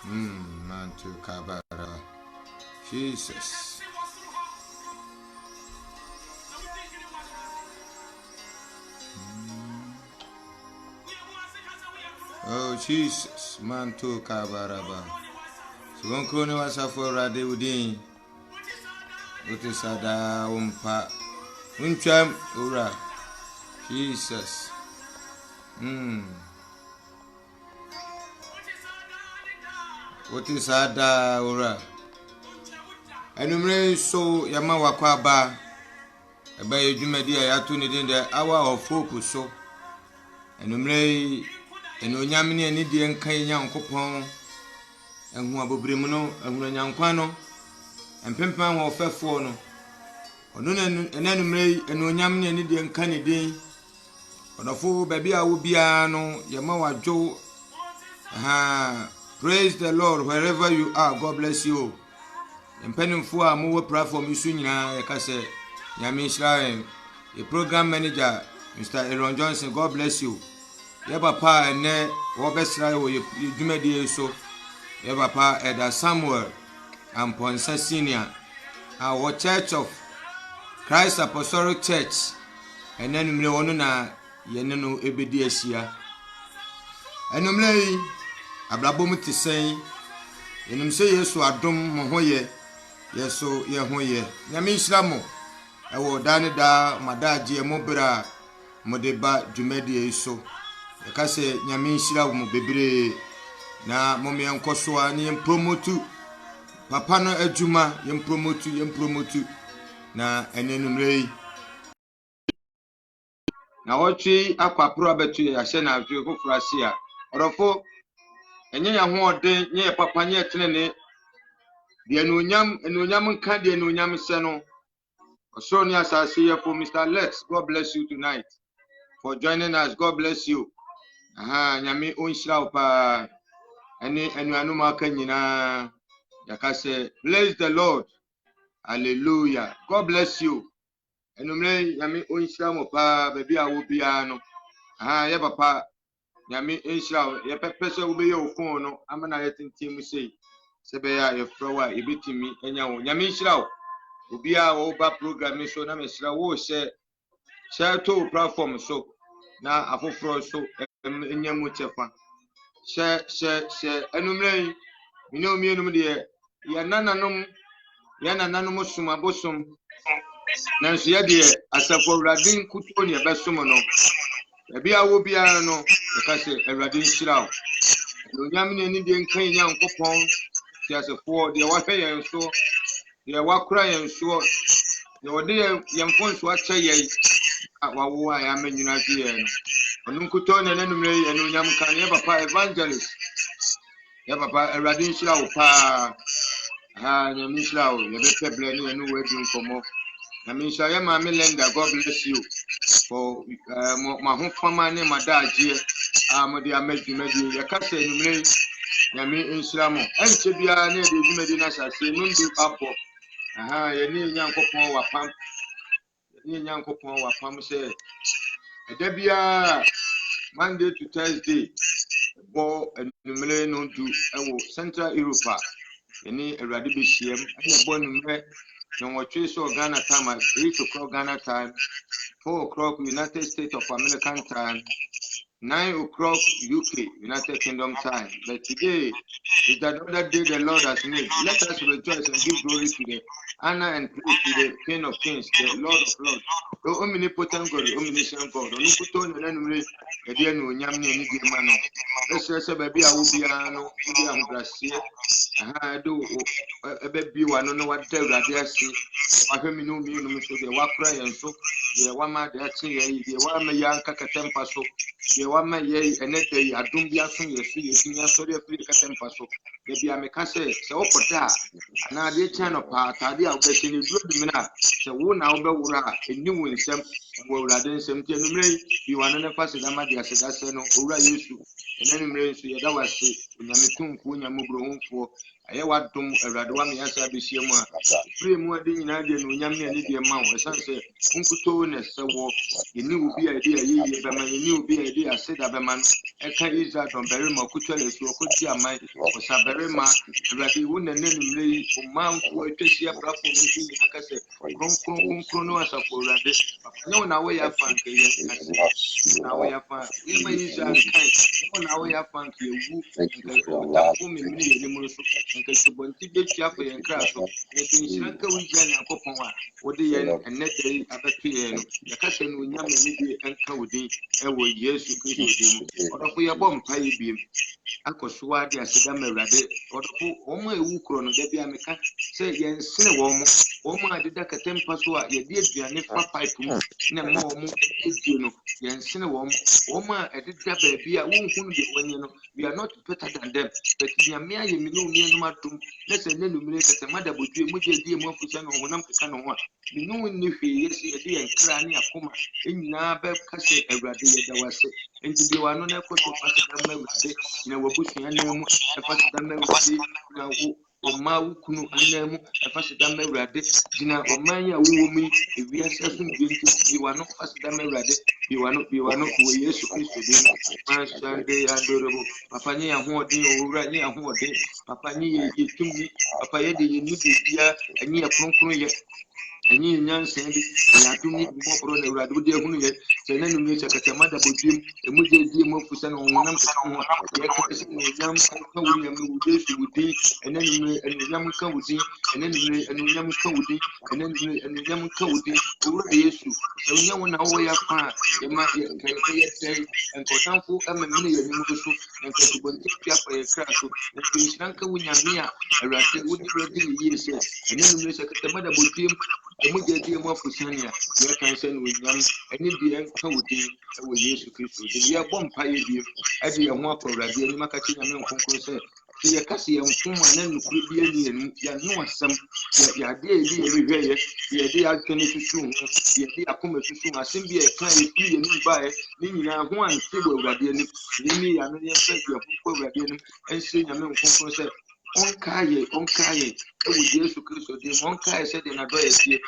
Mantu kabara. Jesus. Oh Jesus, mantu kabaraba. Sugonkoni wasafo rade udin. Utisada umpa. Uncham ura. Jesus. Utisada ura. Enumre so yama wakwaba. Eba yedwumadi ayatu ne den the hour of hope so. Enumre enonyam ne ani die nkan Nyankopɔn ehu abobrem no ehunu Nyankwa no empempan ho fefo no ono enanumre enonyam ne ani die nkan ne den odofo baby a wo bia no yema wadwo praise the Lord wherever you are. God bless you. Empanimfo a mo wo platform isu nyina yakase Nyame Israel, the program manager Mr. Aaron Johnson. God bless you. Ye papa ene wo besra wo dwumadi so. Ye papa Eda Samuel Amponsa Senior, our Church of Christ Apostolic Church. Enenumre wono na yene no ebedi ahia. Enumre yi ablabom tisen. Enum se Yesu adom mo hoye. Yeso ye hoye. Nyame Israel ewo danida madaje mo bra modeba dwumadi so. Yakase Nyame Israel mo bebre na momme enkosoa ne promote papa no adwuma yem promote na enenumre na wotwe akwapro abetu ya hye na adwe fofurase a orofo enye ya ho ode nye papa nye tenene de enonyam nka de enonyam se no osoro ni asase ye for Mr. Lex. God bless you tonight for joining us. God bless you. Nyame onhyira pa ene anuanu maka nyina yakase bless the Lord. Hallelujah. God bless you. Enumre nyame onhyira mo pa baby a wo bia no ye papa nyame onhyira ye pepese wo be ye ofon no amana ye tintim sei sebe ya ye frowa ebitimi enya wo nyame onhyira wo obia wo ba program so na mesira wo share to platform so na afoforo so enya mu chefa share enumre mienum de ya nananom sumabosom nanso ye de asafo radin kuto ne besom no ebi awo bia no yakase radin hyirawo no nyam ne ni de nkan Nyankopɔn ti asafo de wahwe yen so de wakura yen so de wode yemfon so akyɛ yei wawo a ya manyina die no onu kuto ne nanumre eno nyam kan ye papa evangelist ye papa radin hyirawo pa nyam hyirawo ye be peble ne enu wadu nkomo. I mean, so I am a Melinda. God bless you for my home family name, my dad here. Modia Medi, your cousin, Yami in Slamo, and Chibia near the Medinas. I say, Nundu Apo. You need Yanko Wapam. You need Yanko Wapam say, Debia Monday to Thursday, Bo and Numere no do Central Europa. You need a Radibishim and a bon. No what you saw Ghana time at 3 o'clock Ghana time, 4 o'clock United States of American time, 9 o'clock UK United Kingdom time. But today is another day the Lord has made. Let us rejoice and give glory to the honor and praise to the King of Kings, the Lord of Lords, the omnipotent God, the omniscient God. Onukuto nenumre edi enu nyamne ni di mano. Ese baby a ubiano, ubi ambrasie. Do baby one no what tell that see. Wahemi no mi no so de wakra yen so de wama de achi ye de wama yanka katempa so de wama ye enede adum bia so yesu nya so de free katempa so de bia meka se okota na de chano pa tade a obesi ni duro bi na se wo na obewura eni wo nsem wo wura de nsem te numre bi wana ne fa se dama de aseda se no owura Yesu enani mre nso ye da wase nyame tunku nyame bro honfo Aye wadom awurade wa me asa behyia mu a free mu ade nyina de no nyam ne de ma wo san se unkuto ne se wo yeni obi a de aye bema yeni obi a de aseda bema no eka Israel don bere ma kuto le so okoti amai osabere ma awurade wo na nanumre yi o manfo atwahia platform ni nyina ka se kronkron no asafo awurade no na wo ya fanke ye na wo ya fa ye ma Israel kai na wo ya fanke ewu nka otamfo memni ye ni mu so nka subonti betua fa yen kra so nka nsiranka wo Israel yakopon a wo de yen enedei abeto ye no ya ka se no nyame ni de enka wo din e wo Yesu Kristo din mu odofo ye bom paye biem akoso ade aseda mawurade odofo omo ewu kro no da bia meka se yen sene wo mo adeda katempa so a ye de aduane fa pipe mu na ma wo mo edie no yen sene wo mo a ededa ba bia wo nhunu de wanye no we are not better than them but nyame aye mi no ni no matum na se ne numire kete mada bodue mo je die mo afusa no honam keka no ho a mi no ni hwe yesi ye de yen kra ne akoma enyina ba kase awurade ye da wase enti bi wa no na ekoto pasida mawurade na wabusua namu efasida mawurade na wo oma wukunu anamu efasida mawurade dina oman ya wo mu ewiase so ndwenti bi wa no fasida mawurade bi wa no wo Yesu Kristo din Sunday adorable papa nye ya hoodin owura nye ya hoodin papa nye ye tumi papa ye de ye ni bibia enye ya kronkron ye enye nyansen bi ya tumi mbobro na urade de hunu ye se na numi se katama da bodwim emuje die mo fusa na wonam ka ye ka se no nyam ka wo nyam wo Yesu wudi ena numi nyam ka wudi ena numi nyam ka wudi ena numi nyam ka wudi owura Yesu se nyam na wo ya fa ye ma ye ka ye sei enkotanfo amemne ye nimu so enka tubonti pia fa ye kra so enka nsiranka wo nyame a urade wudi rodi ye se ena numi se katama da bodwim emuje die mo fusania ye kan se no nyam eni die nka wudi wo Yesu Kristo de ye bom pa ye die ade ye ho akorade ani makachi nyame nkonkro se ye kase ye mfoma na nukuri bi ani enu ya no asem ya de bi ye hweye ye de atwene susu ho ye de akoma susu asem bi ye kan ye fi ye ni ba ye ni nyina ho ante bo awurade ani ni ya no ye fa ye ho awurade ani ense nyame nkonkro se onkaye ewo Yesu Kristo de onkaye se de na do ye tie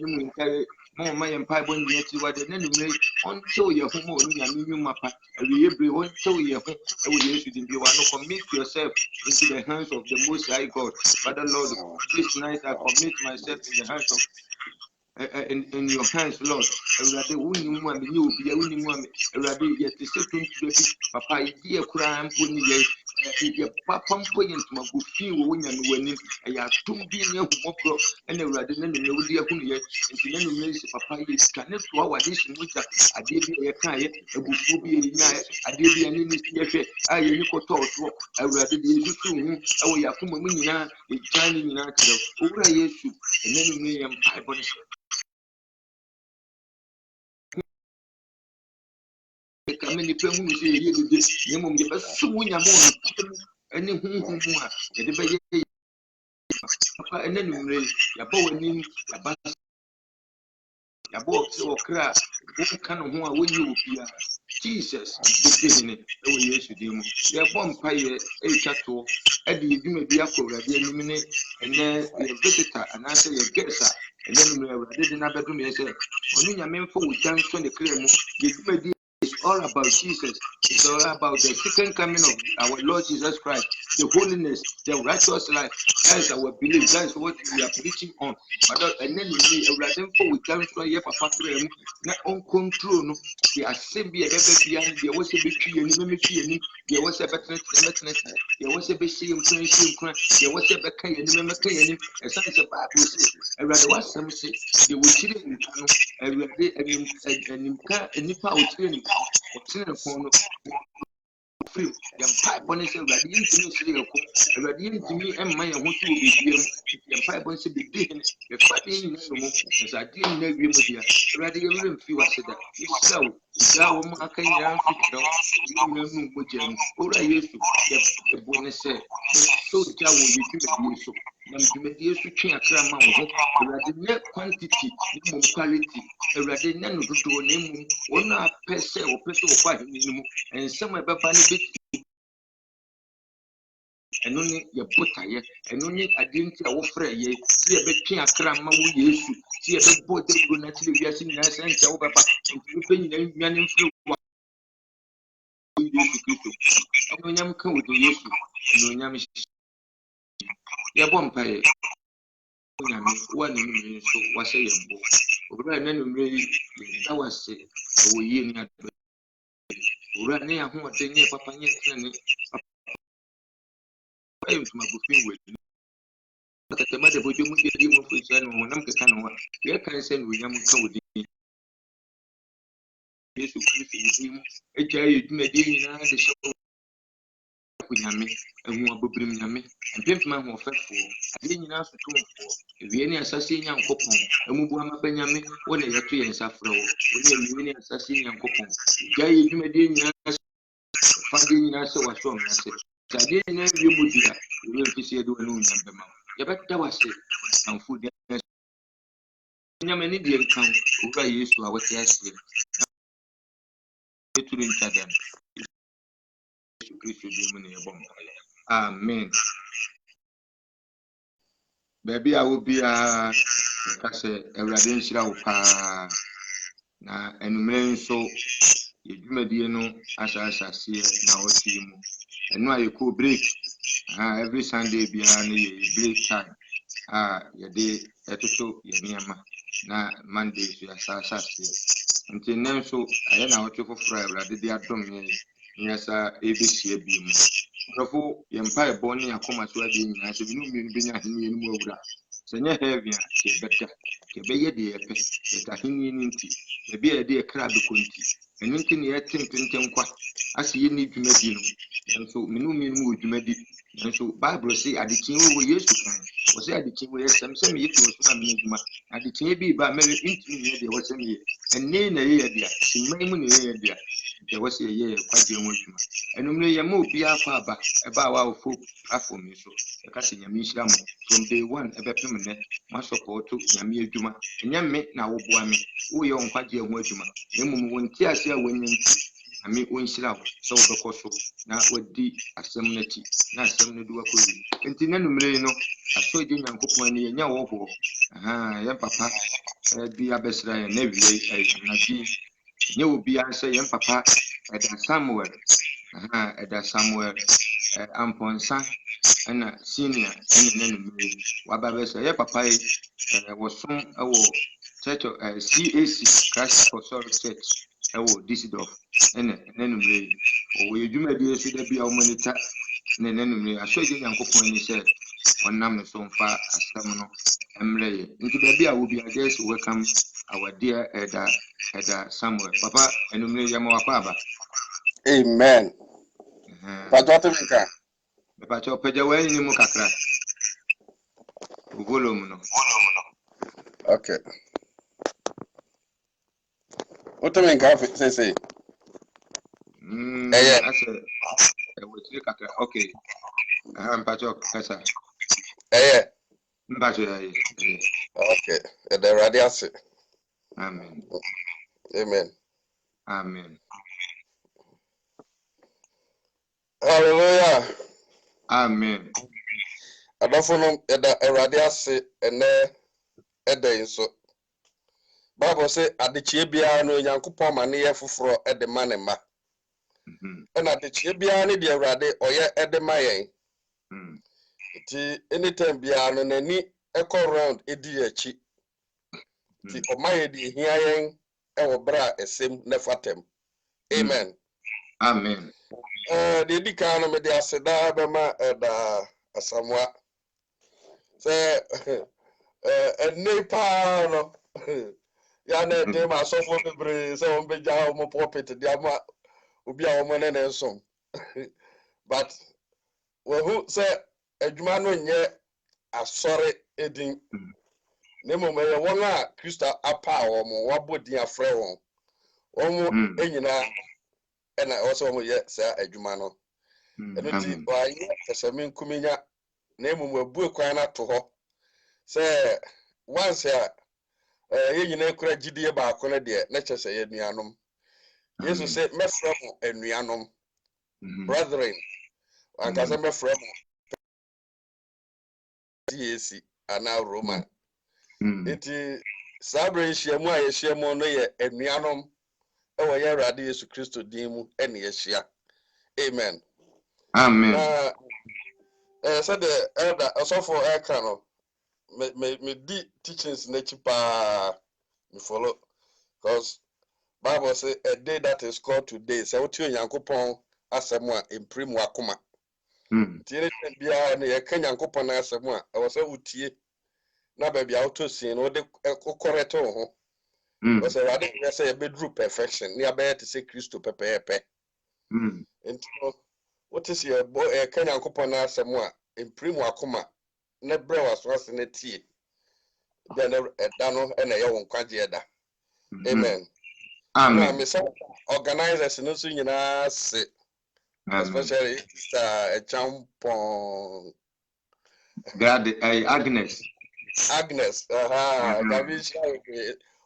ni mu nkaye mo ma ye mpa bo ni ati wa de na numre oncho ye ho mo ni nyame nyuma pa awiye bre oncho ye ho ewo Yesu de bi wa no commit yourself into the hands of the Most High God. Father Lord, this night I commit myself in the hands of in your hands, Lord. Everybody, we need more. You be. We need more. Everybody, yet the second baby, Papa, dear crime, when you papa point my good feel when you're winning. I have two being a mocro and everybody, then the no dear who yet, and the enemy, Papa, is connect to our addition, which I did be a kind, a good be a night. I did be an industry. I you could talk to. I rather the issue. I will have come a minute, a Chinese United. Over Yesu, and then me and Bible. Kame ni pemu ni se ye de nyemo me beso nyamo ene hunhun mu a ye de be ye papa ene numre ya ba wani ya ba okra wo ka no ho a woni obia Jesus de ne e wo Yesu de mu ye bom pa ye e chato e de edwuma bi akora de anim ne ene ye visitor anase ye guest ene numre awurade de na bedum ye se onu nyame mfo wo jan so ne kra mu ye dwuma it's all about Jesus. It's all about the second coming of our Lord Jesus Christ, the holiness, the righteous life. That is our belief. That is what we are preaching on. But and then we can show you Papa na on control no. The assembly a better there was a bit and there was a better there was a bit shame there was a better and as such a Bible says, I rather was some say they will cheat and nipa otire phone free yam pipe on say ready intimi sire ko ready intimi emma ye ho so obediem yam pipe on say be dey be fade yin no mo sa dey na wie mo dia ready ye rem fi waseda isaw isaw mo akan ya fi do na nu mo jam ora Yesu ye bo ne say so ja wo ye tumi Yesu nam tumi Yesu twe akra ma wo ready ne quantity ni mo quality ready ne no dodo ne mu wona pese o pese o kwa ni mu and some baba ni ɛno ne yɛ botaeɛ ɛno ne adeɛ nti a wofrɛ yɛ si yɛbɛtwe akra ma wo Yesu si yɛbɛbɔ dawuro na kyerɛ wiase nyinaa sɛ nkyɛ wobɛba nti nipa nyinaa nnua ne mfrɛ wo Yesu Kristo ɛnonyam ka wo de Yesu ɛnonyam yɛbɔ mpaeɛ Nyame wo ne numere nso wahyɛ yɛn bɔ owura ne numere yi da wase ɛwɔ yie ne adɔ owura ne ahoɔden ne papa nye tene ayɛ ntoma bofin wɔ tatama de bojo mu de mu fo no nam keka no wa yɛ kan sɛ no nyam ka wo de Yesu Kristo yi mu agya yɛ dwumadi nyinaa de hyɛ Nyame ehu abobrim Nyame mpempema ho fɛfo ade nyinaa so tumfo ewie ne asase Nyankopɔn amubu amaba Nyame wo ne yɛto yɛn safrɛ wo wo ne ewie ne asase Nyankopɔn agya yɛ dwumadi nyinaa fade nyinaa sɛ wasɔ mmase ade nyinaa wie mu dia ewie mfisi yɛde wo ne Nyame bɛma yɛbɛda wase amfo de Nyame ne deɛ nkan owura Yesu a wɔte aseɛ eturu ntadam Yesu Kristo di mu ne yɛbɔ mpaeɛ amen baby a wo bia ka sɛ Awurade nhyira wo paa na enumere nso yedwumadie no asaseɛ na wɔte mu eno ayeko break every Sunday bia na yɛ break time yɛde etoto yɛ nneɛma na Monday so asaseɛ nti nem so ayɛ na wɔte foforo Awurade de adom yɛ sa ebehyia bi mu rafo yɛmpa ɛbɔ ne akoma so ade nyinaa sɛ binu mmiri benya ahene mu awura sɛ nyɛ heavy a kɛbɛda kɛbɛyɛ de yɛpɛ yɛta ahene ni nti ebi a yɛde yɛkra bekonti ɛno nti ne yɛte mpenten kwa ase yɛ ne dwumadi no nso minu mmiri mu dwumadi nso Bible sɛ adekyen wɔ Yesu kan wɔ sɛ adekyen wɔ yɛsɛm sɛ me yɛde wɔ so na me adwuma adekyen bi ba mɛre ntumi ne yɛde wɔ sɛ me ɛnne na yɛ yɛde a simman mu ne yɛ yɛde a de wɔ sɛ yɛ kwagye ho adwuma enumre yɛ ma obi afa aba ɛba wa ofo platform so ɛka sɛ Nyame nhyira mo from day one ɛbɛpem ne ma support Nyame adwuma nyame na wo boa me wo yɛ kwagye ho adwuma emum wo nti ase a wɔnyɛ nti Nyame onhyira wo sɛ wo bɛkɔ so na wadi asɛm no ti na asɛm no do akɔyi nti nanumre no asɔgye Nyankopɔn ne yɛnya wɔ hɔ yɛ papa bi abɛsra yɛ na wie na bi nye obi ansɛ yɛn papa ɛda Samuel amponsa ɛna senior ɛne nanumre waba bɛsra yɛ papa yi wɔsom ɛwɔ church of CAC Christ Apostolic Church ɛwɔ Düsseldorf ɛne nanumre o yɛ dwumadi so da bia o monitor ne nanumre asɔgye Nyankopɔn ni sɛ ɔnam so mfa asɛm no emre yɛ nti da bia wo bia just welcome our dear Elder Samuel papa enumre yɛ ma wakɔ aba amen pato minka pato pɛgya wɔ ni mu kakra volume no okay oto minka say asɛ ɛwɔ kakra okay pato kasa mbacho ya okay the radius amen amen amen hallelujah amen adafo no the radius ene eden so Bible say adechie bia no Nyankopɔn ma ne yɛ foforo ede ma ne ma na adechie bia ne de Awurade ɔyɛ ede ma yɛn ti anytime bia no nani echo round edi achi ti omaye di hia yen e wo bra esem na fatem amen amen de di kan no me de aseda be ma da asamwa se nepa no ya na de ma sofo bebre se on be ja mo pulpit de ama obi a wo mo ne nsom but we who say adwuma no nye asɔre edin nemo me won a Kristo apa wo mo wabodi afrɛ won enyina ena also mo ye sa adwuma no eno ti wa ye kasame nkuminya nemo mo abu kwan na to hɔ sɛ once a ye nyina kura gidie ba ko ne de na kyese ye nuanom Yesu sɛ mɛfrɛ mo anuanom brethren anka sɛ mɛfrɛ mo TAC ana Roma. Mm. Sabre shiemu a yeshiemu no ye enuanom ewo ye Awurade Yesu Kristo din mu ene yeshia. Amen. Amen. Na said the elder also for eka no me di teachings na chipa me follow because Bible say a day that is called today say what Onyankopon asem a imprime akoma. Tiere bia na ye kan Nyankopon asem a e wo say utie na ba bia auto sin no de correct ho. Because Awurade say bedru perfection na be to say Kristo pepepe. Enti what is your boy kan Nyankopon asem a imprime akoma na bre waso ase na tie. Then da no na ye won kwaje da. Amen. Amen. Na me say organizers no so nyina se especially a champon Agnes. Gavish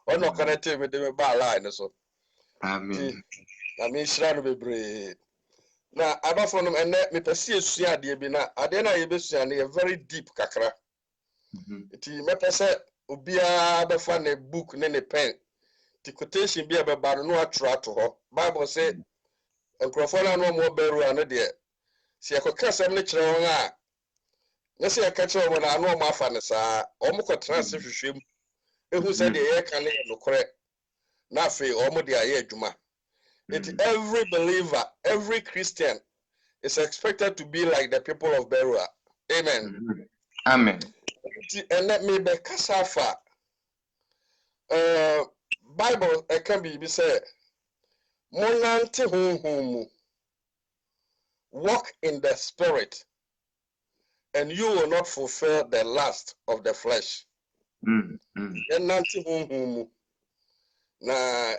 ono connected with the bar line so. Amen. Na me shira no bebre. Na abafo no ene me pese esua ade bi na ade na ye besua na ye very deep kakra. Ti me pese obia be fa na book ne pen. The quotation be about no attra to her. Bible say nkrofo na no mo beru ane de se yakoka sem ne kire won a na se yaka kire won na no mo afa ne saa o mo kotra se hwehwem ehu se de ye ka ne no kore na afi o mo de aye adwuma. Every believer, every Christian is expected to be like the people of Berua. Amen. Amen. And let me be kasafa Bible can be said monante honhom walk in the spirit and you will not fulfill the lust of the flesh. Nanti honhom na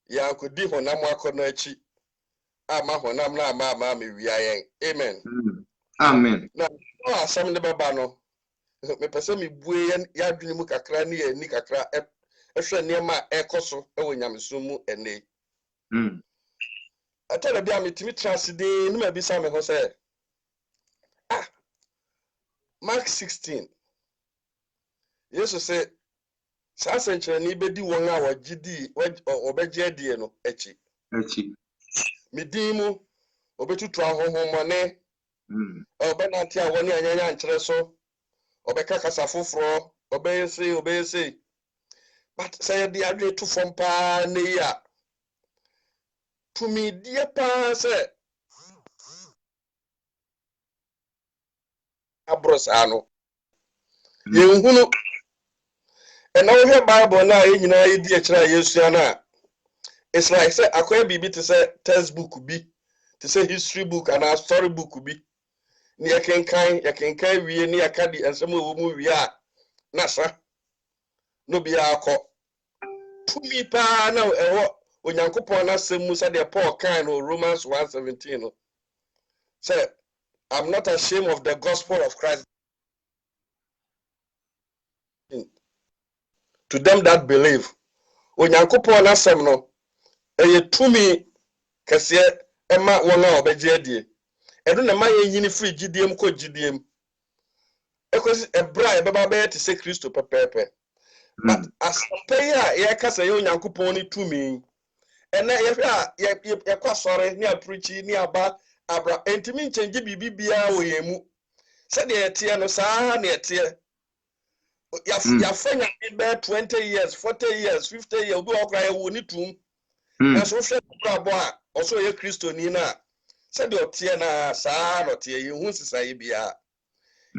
ya kudi honam akono achi ama honam na ama me wiayen. Amen. Amen. Na asam ne baba no me pese me bue ya dwene mu kakra ne ya ni kakra ehwe niema ekoso ewo nyamesom mu ene. Atela bia metimi transide ni ma bisa me ho se Mark 16 Jesus say sa senkyerani bedi won a wagidi obegye adie no echi medimu obetutu ahohomone obenante a woni anyanya nkyere so obeka kasa foforo obeyese but say the adwe to from pa ne ya to me die pa say abrosa no yenhunu ena wo hwe Bible na nyina yedi a kira Yesu na it's like say akoya bibi to say textbook bi to say history book and a story book bi ni yakenkan wie ni akadi ensem wo mu wie a na sa no bia akọ tumi pa na ewo Onyankopon na semu say the Paul kan no Romans 1:17 no say I'm not ashamed of the gospel of Christ to them that believe. Onyankopon na sem no eye tumi kese ema won a obegye adie edo na ma yanyini free gidiem ko gidiem ekosi ebra ebeba be te se Kristo pepepe but as paya ye kasa ye Onyankopon ni tumi ena ye hwe a ye kwasore ni apreachi ni aba abra entimi nchenje bibia wo yemu se de etie no saa na etie ya fanya be 20 years 40 years 50 years obi okra ye wo ni tum na so hwe brabo a oso ye Kristo ni na se de otie na saa no tie ye hu sisa ye bia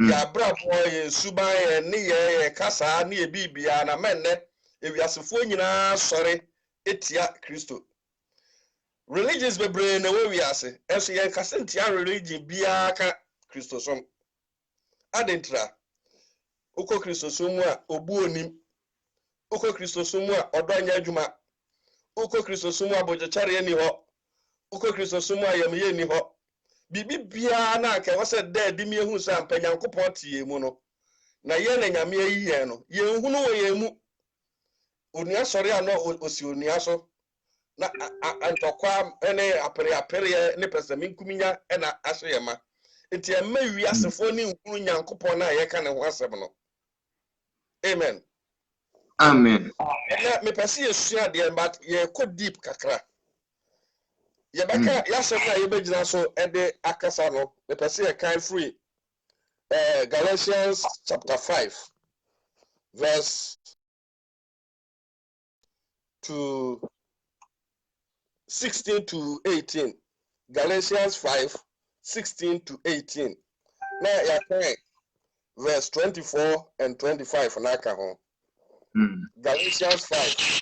ya brabo ye suban ye ni ye kasa ni e bibia na menne ewiasefo nyina sore etia Kristo religious bebre na we wiase eso ye kasa ntia religion bia ka Kristo som adentra uko Kristo som a obu onim uko Kristo som a odanya adwuma uko Kristo som a bojechare ani ho uko Kristo som a yamye ni ho bibi bia na ka wose dead mi ehu sa mpanyankopon tie mu no na ye na nyame ayiye no ye hunu wo ye mu onia sori ano osi onia so na antokwa ene apere ne pesami nkuminya na asoyema nti ema wiasefo ni nkuru nyankopon na ye ka ne ho asem no. Amen. Amen. Me pese yesua de but ye ko deep kakra. Ye beka yasem na ye begina so ede akasa no. Me pese ye kan free Galatians chapter 5 verse to 16 to 18. Galatians 5 16 to 18. Now ya kan verse 24 and 25 na ka ho. Galatians 5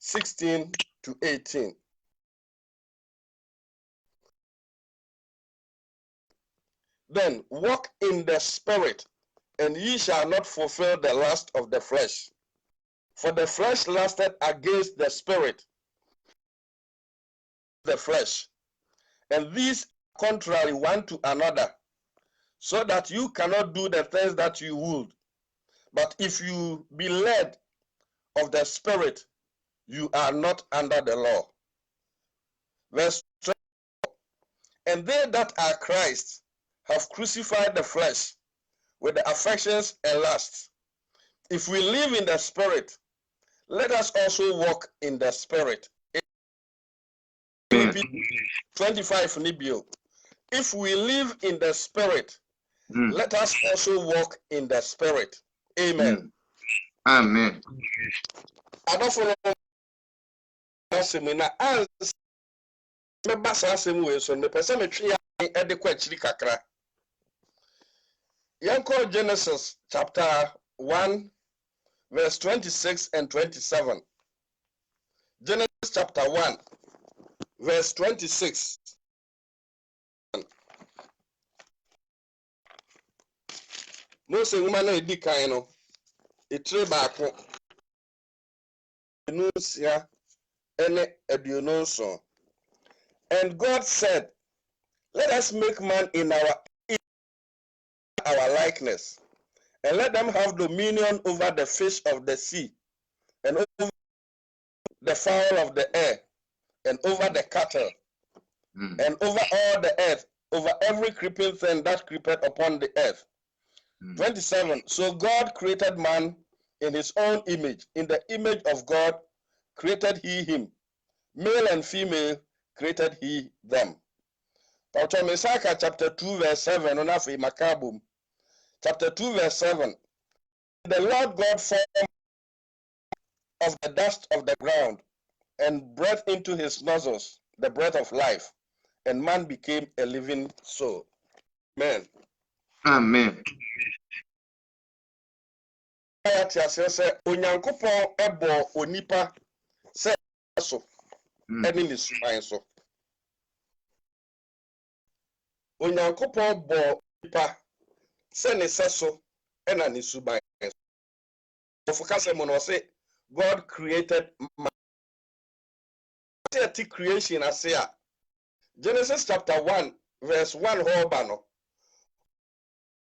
16 to 18. Then walk in the spirit, and ye shall not fulfill the lust of the flesh. For the flesh lusted against the spirit, the flesh, and these contrary one to another, so that you cannot do the things that you would. But if you be led of the spirit, you are not under the law. Verse 12. And they that are Christ have crucified the flesh with the affections and lusts. If we live in the spirit, let us also walk in the spirit. 25 Nibio. If we live in the spirit, let us also walk in the spirit. Amen. Amen. I don't follow me basa asem we so me pese me twe ya de kwa chiri kakra. Yanko Genesis chapter 1 verse 26 and 27. Genesis chapter 1 verse 26. Mose woman na edi kan no etre baako enusia ene aduononso. And God said, let us make man in our likeness, and let them have dominion over the fish of the sea, and over the fowl of the air, and over the cattle, and over all the earth, over every creeping thing that creepeth upon the earth. 27. So God created man in his own image. In the image of God created he him. Male and female created he them. Mesaka chapter 2 verse 7 on afi makabum. Chapter 2 verse 7. The Lord God formed of the dust of the ground and breathed into his nostrils the breath of life, and man became a living soul. Amen. Amen. Ayati asese onyankopon ebo onipa se so eni ni suman so. Onyankopon bo onipa se ne seso ena ni suman so. Focus mo no say God created man. Creation asea. Genesis chapter 1 verse 1 hobano.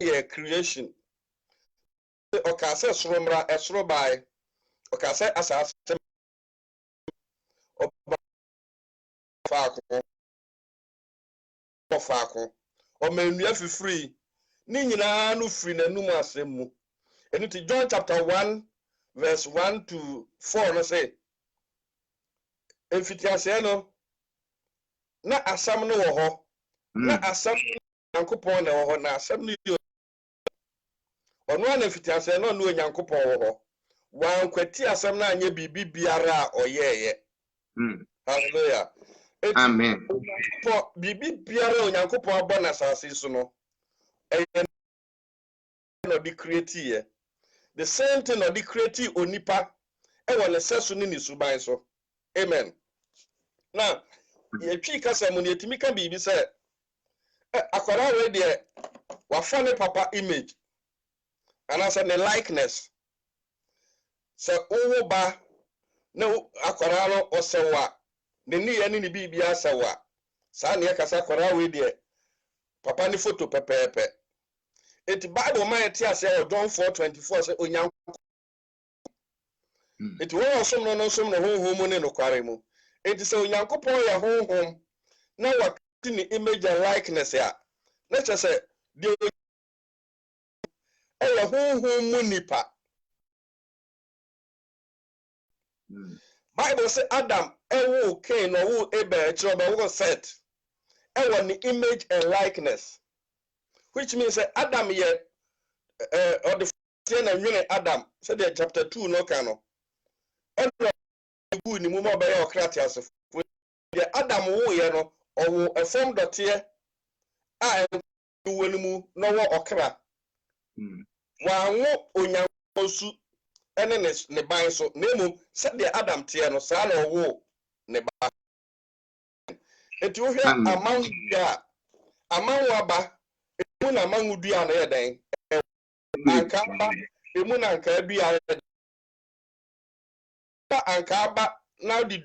Yeah, creation. Okase soromra esro by okase asase ofako o menu afifiri ni nyina no firi nanum asem mu. And to John chapter 1 verse 1 to 4 no say emfitiase no na asam no wo ho na asam Nyankopon na wo ho na asam no ono na emfitiase no no Nyankopon wo ho wan kwati asam na anya bibi biara oyeye. Hallelujah. Amen. For bibi biara Nyankopon abo na asase so no no be create the same thing no be create onipa e won sesu ni ni suban so. Amen. Now ye twi kasa mu ne etimi ka bibi se akwara we de wa fa ne papa image and as a likeness se owo ba na akwara no osewa ne ni ye ni bibi asewa sa ne kasa akwara we de papa ni photo pepepe. It Bible man tia say John 4:24 say onyanko it won som no honhom ne no kware mu. It say onyankopon ya honhom na wakati ni image and likeness ya Let's just say the munipa. Bible say Adam ewu Cain or who Abel Choba was set. Ewa the image and likeness. Which means that Adam ye or the ten and unit Adam said so chapter 2 no cano. And good ni mumo by your cratias. The Adam who ye no or a form dot here. I will mu no okra. Wa onya osu ene ne ban so nemu said the Adam tie no sa na wo ne ba. Enti wo hwe amang bia amang waba emu na amang dua na ye den. Anka ba emu na anka dua anka ba now the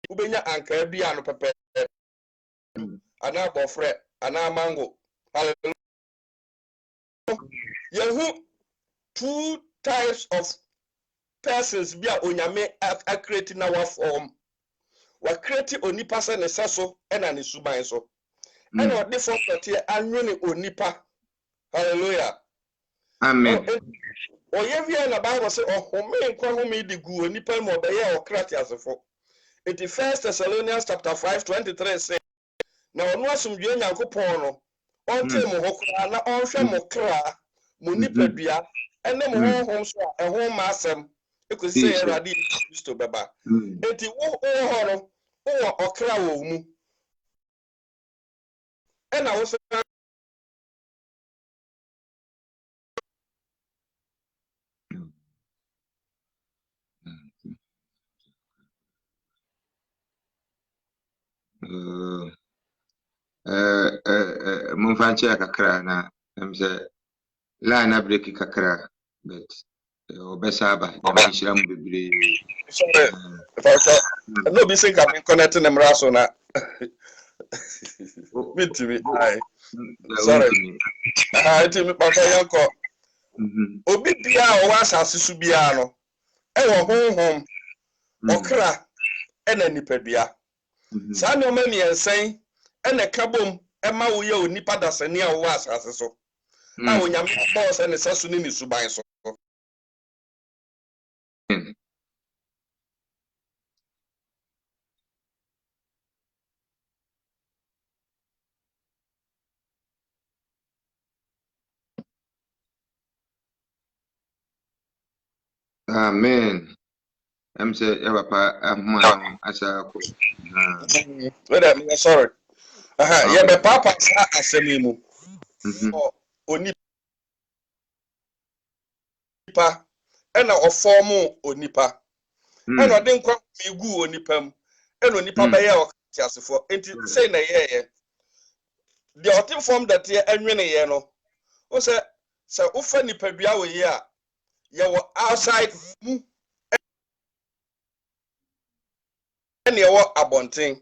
ubenya anka dua no pepe ana bofre ana mango. Hallelujah. Yehu two types of persons bia onyame a create na wa form. Wa create onipa se ne seso ena ne suban so. Ena odi form that here anwene onipa. Hallelujah. Amen. Oyevia na Bible say ohome nkwa home di gu onipa mo be ye okrati asefo. It is 1 Thessalonians chapter 5:23 say na onu asomdwe Nyankopon no onte mo hokra na onhwe mo kra mo nipadua ene mo honhom so a ehon ma asem ekosi Erade Kristo beba. Enti wo ho no wo okra wo mu ena wo so Mumfanche kakra na mse la na break kakra but obesaba na shira mu bebre. Sorry if I say no be saying I'm connecting them raso na me ai sorry ti me papa yanko obi bia o wa asase su bia no e wo honhom okra e na nipadua sa ne o ma mi ensen e na kabom e ma wo ye onipa dasani a wo asase so a onyame boss e ne sasu ne suban so. Amen. I'm say ya papa amma asa ko. Wait a minute, sorry. Yeah, the papa asemi mu. Onipa ena oformu onipa. Ena de nkwa migu onipa mu. Ena onipa be ye okati asefo. Enti say na ye. The otim form that ye enwene ye no. O say ufa nipa bia we ye a ye wo outside mu. Ena ye wo abonten.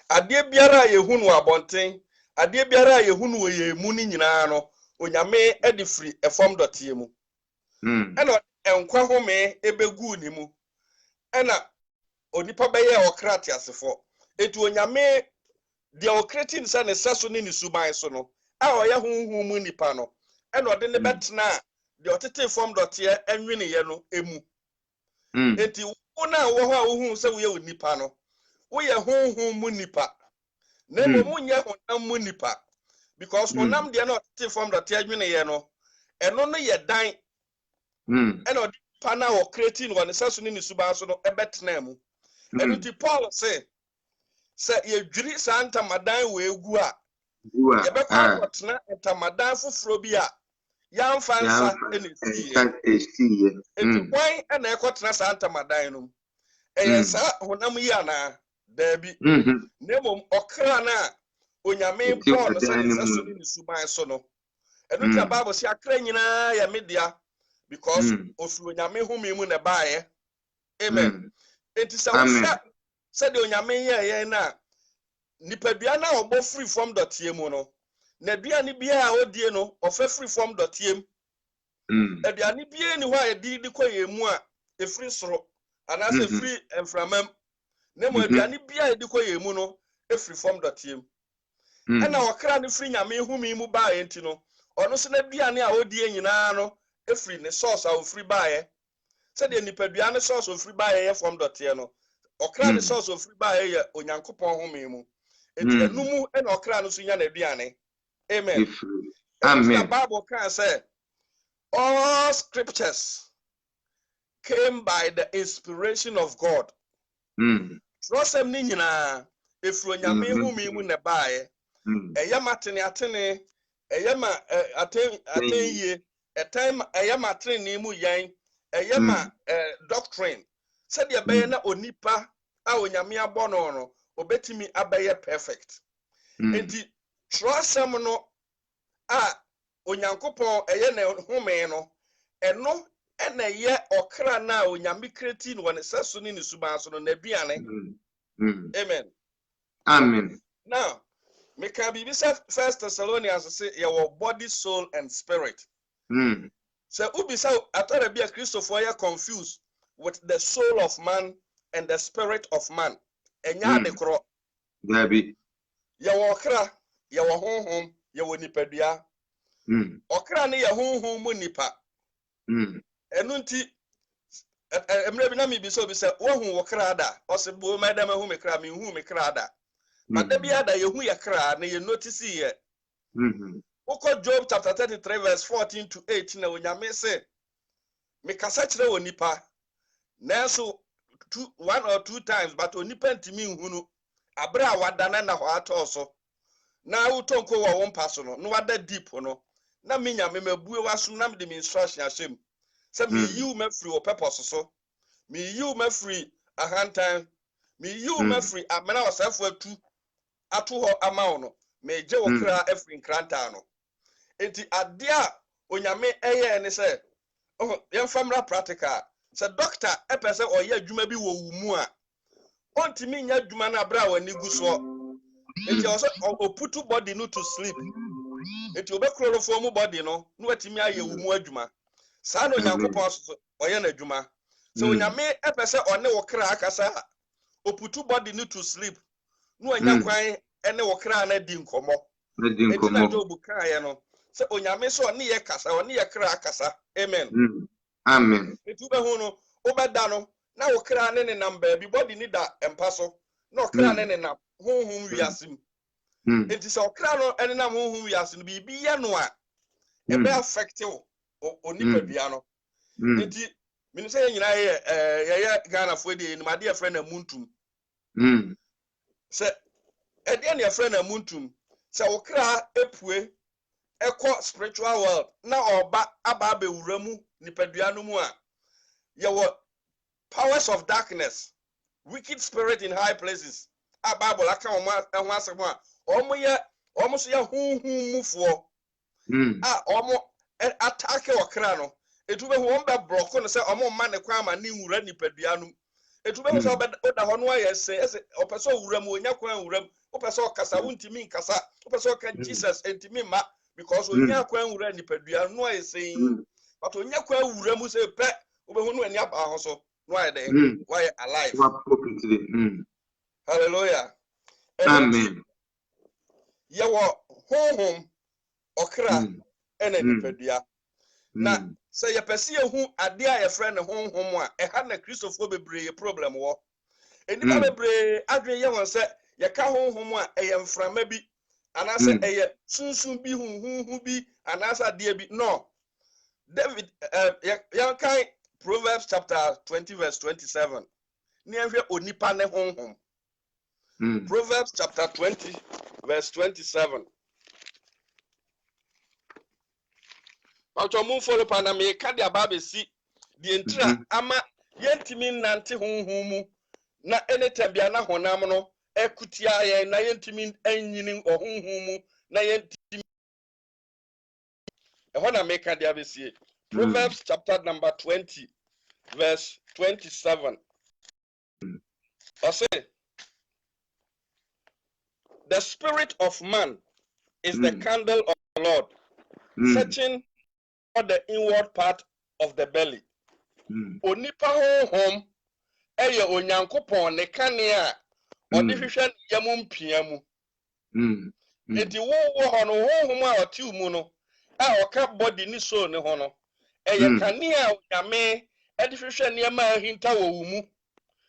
Ade biara ye hunu abonten. Ade biara ye hunu ye mu ni nyina no. Onyame edi free e form dot ye mu. Ena enkwa home ebegu ni mu. Ena onipa beye okrati asefo. Etu onyame de okrati nsa ne saso ni ni suban so no. A oye hunhu mu nipa no. Ena ode ne betena de otete form dot ye enwene ye no emu. Eti wona wo ho a wo hu se wo ye onipa no. Wo ye hunhu mu nipa. Na mo nya honam mu nipa. Because honam de na otete form dot ye enwene ye no. Eno no ye dan. Ena ode pana wo creating one saso ni suban so no ebetena mu. Eno ti Paul say ye dwiri santa madan we egu a ye be kwatena entamadan foforo bi a yamfa nsa ene enti kwan ena ekotena santa madan no eyensa honam yi ana dabi nemom okra na onyame Paul say saso ni suban so no eno ti Bible say akra nyina ya media because ofi onyame humi mu na baaye amen enti sa wo said onyame ye na nipadua na obo free from dotie mu no na dua ni bia a odie no ofa free from dotie mu dua ni bia ni ho a di koye mu a e free soro ana se free enframam na mo dua ni bia di koye mu no e free from dotie mu ɛna ɔkra no firi nyame humi mu baeɛ nti no ɔno so na aduane a ɔdie nyinaa no efiri ne source a ofiri baeɛ sɛdeɛ nipadua ne source ofiri baeɛ yɛ fam dɔteɛ no ɔkra ne source ofiri baeɛ yɛ onyankopɔn humi mu enti ɛnumu ɛna ɔkra no so nya n'aduane amen amen Bible can say all scriptures came by the inspiration of God trɔsɛm ne nyinaa efiri onyame humi mu na baeɛ ɛyɛ matene ɛyɛ ma atenye ɛyɛ ma training mu yɛn ɛyɛ ma doctrine sɛdeɛ bɛyɛ na onipa a onyame abɔ no obetimi abɛyɛ perfect enti trɔsɛm no a onyankopɔn ɛyɛ na home no ɛno ɛna ɛyɛ ɔkra na onyame kreti no ne sɛso ne ne suban so no na aduane amen now me can be 1 Thessalonians say your body, soul, and spirit. So ubi say I thought be a Christopher you confused with the soul of man and the spirit of man. Enya de kro. Dabi. Ya okra, ya honhom, ya wonipadua. Okra ne ya honhom mu nipa. Enu nti emre bi na mi bi so bi say wo hu okra da. O se bo madam hu me kra mi hu me kra da. But the biada yehu ya kra na ye notice ye. Oko Job chapter 33 verse 14 to 18 na onyame say me kasa kire wonipa nanso 1 or 2 times but onipa ntimi nhunu abra wada na ho atoso na utonko wo wompa so no wada deep no na menya me mabue wasum na me de instruction asem say me you ma free o purpose so me you ma free ahantan me you ma free amena wasafo atu ato ho amawo no me je wo kra afri nkranta no enti ade a onyame eye ne se yem famra practical se doctor epese oye adwuma bi wo wumu a ontimi nya adwuma na bra wani gu so enti o put body no to sleep enti obekrolofo mu body no no watimi aye wumu adwuma sa no nyankopon so oye na adwuma se onyame epese one wo kra akasa o put body no to sleep no anya kwan ene wo kra na di nkomo enti na Job kan ye no se onyame so ne ye kasa one ye kra akasa amen amen enti be hu no obeda no na wo kra ne namba bi body ni da empa so na wo kra ne nam honhom wiasim enti se wo kra no ene nam honhom wiasim bi ye no a e be affect onipadua no enti minu se nyina ye Ghana fo de ni made ye friend na muntum se ede ne friend na muntum se wo kra epue eko spiritual world na oba aba be wuramu nipadua no mu a ye wo powers of darkness wicked spirit in high places a Bible aka ho asem a omo so ya hunhun mufo a omo attack wo kra no etube ho on be block no se omo ma ne kwa ma ne wura nipadua no etube ho se oda ho no aye se opeso wuramu onya kwa wuramu opeso kasa wuntimi nkasa opeso ka Jesus entimi ma because onya kwa wura nipadua no aye se but onya kwa wuramu se pe obehu no ani aba ho so no aye den why alive hallelujah amen yawo honhom okra ena nipadua na say ye pese hu ade a ye frɛ ne honhom a ɛha na Christopher bebree problem wo enipa bebree adwen ye won sɛ ye ka honhom a ɛyɛ mframa bi anase ɛyɛ sunsun bi hunhun bi anase ade bi no David ye kan Proverbs chapter 20 verse 27 ni ehwe onipa ne honhom Proverbs chapter 20 verse 27 Otomu follow pana me ka dia ba besi die ntra ama yentimi nante honhom mu na anytime bia na honam no ekutia ye na yentimi anyini honhom mu na yentimi ehona me ka dia besi Proverbs chapter number 20 verse 27 I say the spirit of man is the candle of the Lord searching the inward part of the belly. Onipa honhom eye onyankopon ne kane a ode hwehwe yamum piamu. enti wo ho no honhom a otiu mu no a oka body ni soul ne ho no eye kanea onyame e de hwehwe niam a hinta wo mu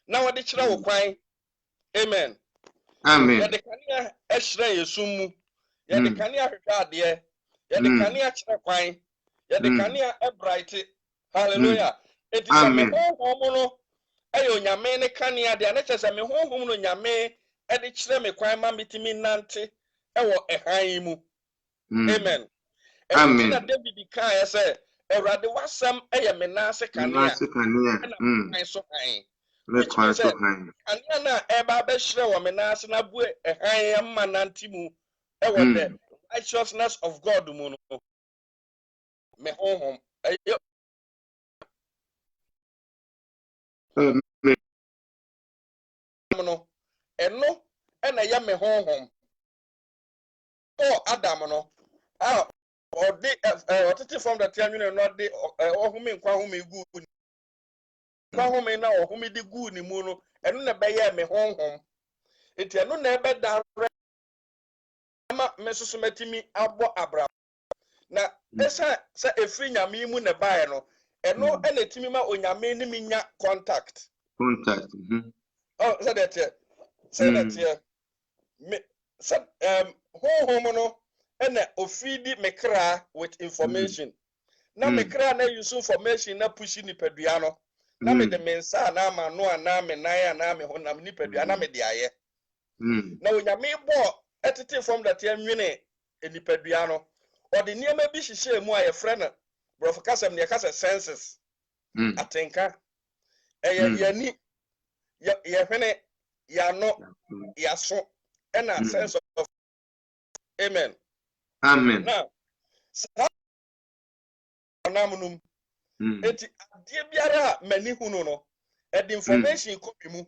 na wo de kire wo kwan amen ya de kanea e hire yesu mu ya de kanea hwehwe ade ya de kanea kire kwan ya de kanea e bright hallelujah enti se me honhom no e onyame ne kanea de na kyese me honhom no nyame e de kire me kwan ma mitimi nante e wo ehan mu amen and na David kan say Erade wasam eye menase kanea na kan so kan which means kanea na eba be hire wo menase na bu ehan ma nante mu e wo the righteousness of God mu no me honhom no eno na ya me honhom Adam no or the otete from the time you not the ohumi nkwa humi gu nkwa humi na ohumi di gu ni mu no eno na be ya me honhom enti eno na ebe da ma mesusu metimi abo abra na esa se efri nyame mu na bae no eno na timi ma onyame ni minya contact oh say that me honhom no ena ofidi mekra with information na mekra na use information na push ni padua no na me de mensa na ama no na me nan na me honam ni padua na me de aye na onyame bo etete from that enwene eni padua no odi niema bi hihye mu aye frɛ na bro kasam ne kasa senses atenka yani ye hwene ya no ya so ena sense of amen now namunum eti adie biara mani hunu no e the information ko bi mu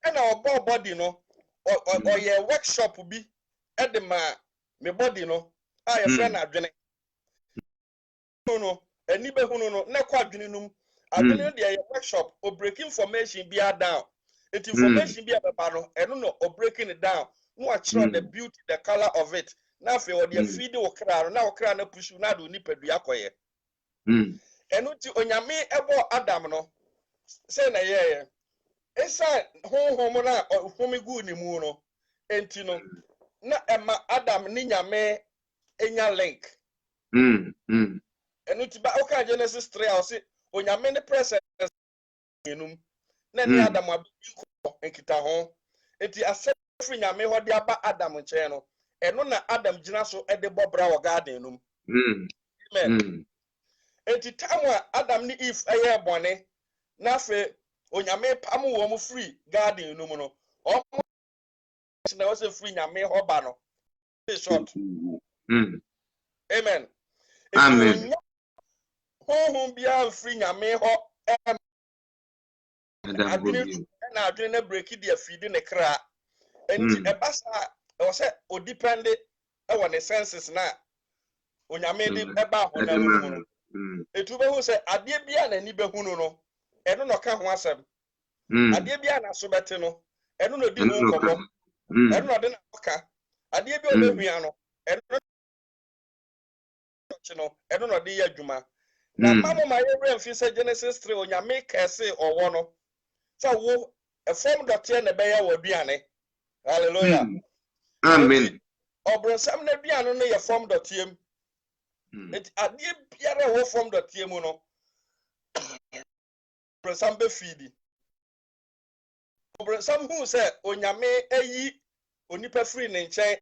ena obo body no o ye workshop bi e de ma me body no a ye friend adwene no eni be hunu no na kwa adwene num adwene de ye workshop o break information bi down it information bi ababa no eno no o breaking it down no actually the beauty the color of it na fe o de feed o kra na o kra na push na do nipadua koye eno ti onyame ebo Adam no say na ye esa honhom na homi gu ni mu no enti no na ema Adam ni nyame enya link eno ti ba o ka Genesis 3 o se onyame ne presence enum na ni Adam abi ko enkita ho enti asefri nyame ho de aba Adam nche no eno na Adam gina so e de bobra wo garden num amen enti tamwa Adam ni Eve eye bone na fe onyame pam wo mu free garden num no o na wo se free nyame ho ba no short amen honhom bia free nyame ho adwene na break the feed ne kra enti ebasa o se o depend e won the senses na onyame de eba ho na mu no etu be hu se ade bia na ni be hunu no eno no ka ho asem ade bia na so bete no eno no di ho komo eno no de na ka ade bia o be hua no eno no de ya dwuma na mamo ma ye remfi se Genesis 3 onyame kese owo no so wo a form that na be ya wo duane hallelujah amen obronsam na duane no ye form that yem it ade biara wo form that yem no obronsam be feed obronsam hu se onyame ayi onipa free ne nchen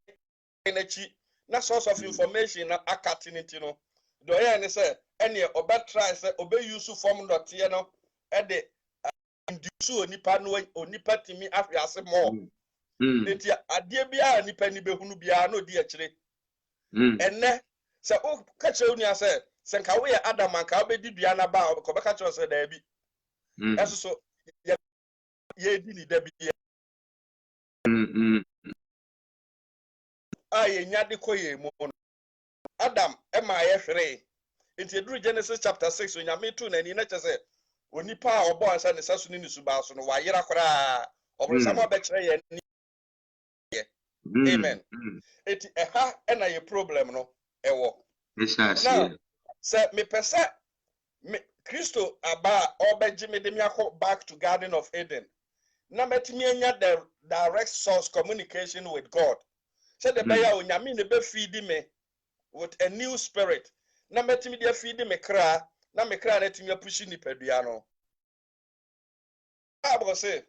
na chi na source of information na akatinity no do ye ne se ene obetry se obe use form that ye no e de induce onipa no onipa timi afiase mo enti ade bia nipa ni behunu bia na odi akire enne se o ka kire uni ase se nka we Adam anka obedi dua na ba ko be ka kire se da bi eso so ye di ni da bi ye nyade koye mu Adam e ma ye hwere enti eduru Genesis chapter 6 onyame tu na ni na chese onipa obo ansa ne sasu ni suba so no wa yera kora obrosam obekire ye Amen. Eti eha ena ye problem no ewo. Now, sir, me pesa me Christo aba obeji me de me akọ back to Garden of Eden. Na metimi anya the direct source communication with God. Said the beya onyame ne be feed me with a new spirit. Na metimi de feed me kra, na me kra na timi apushi nipadua no. Bible say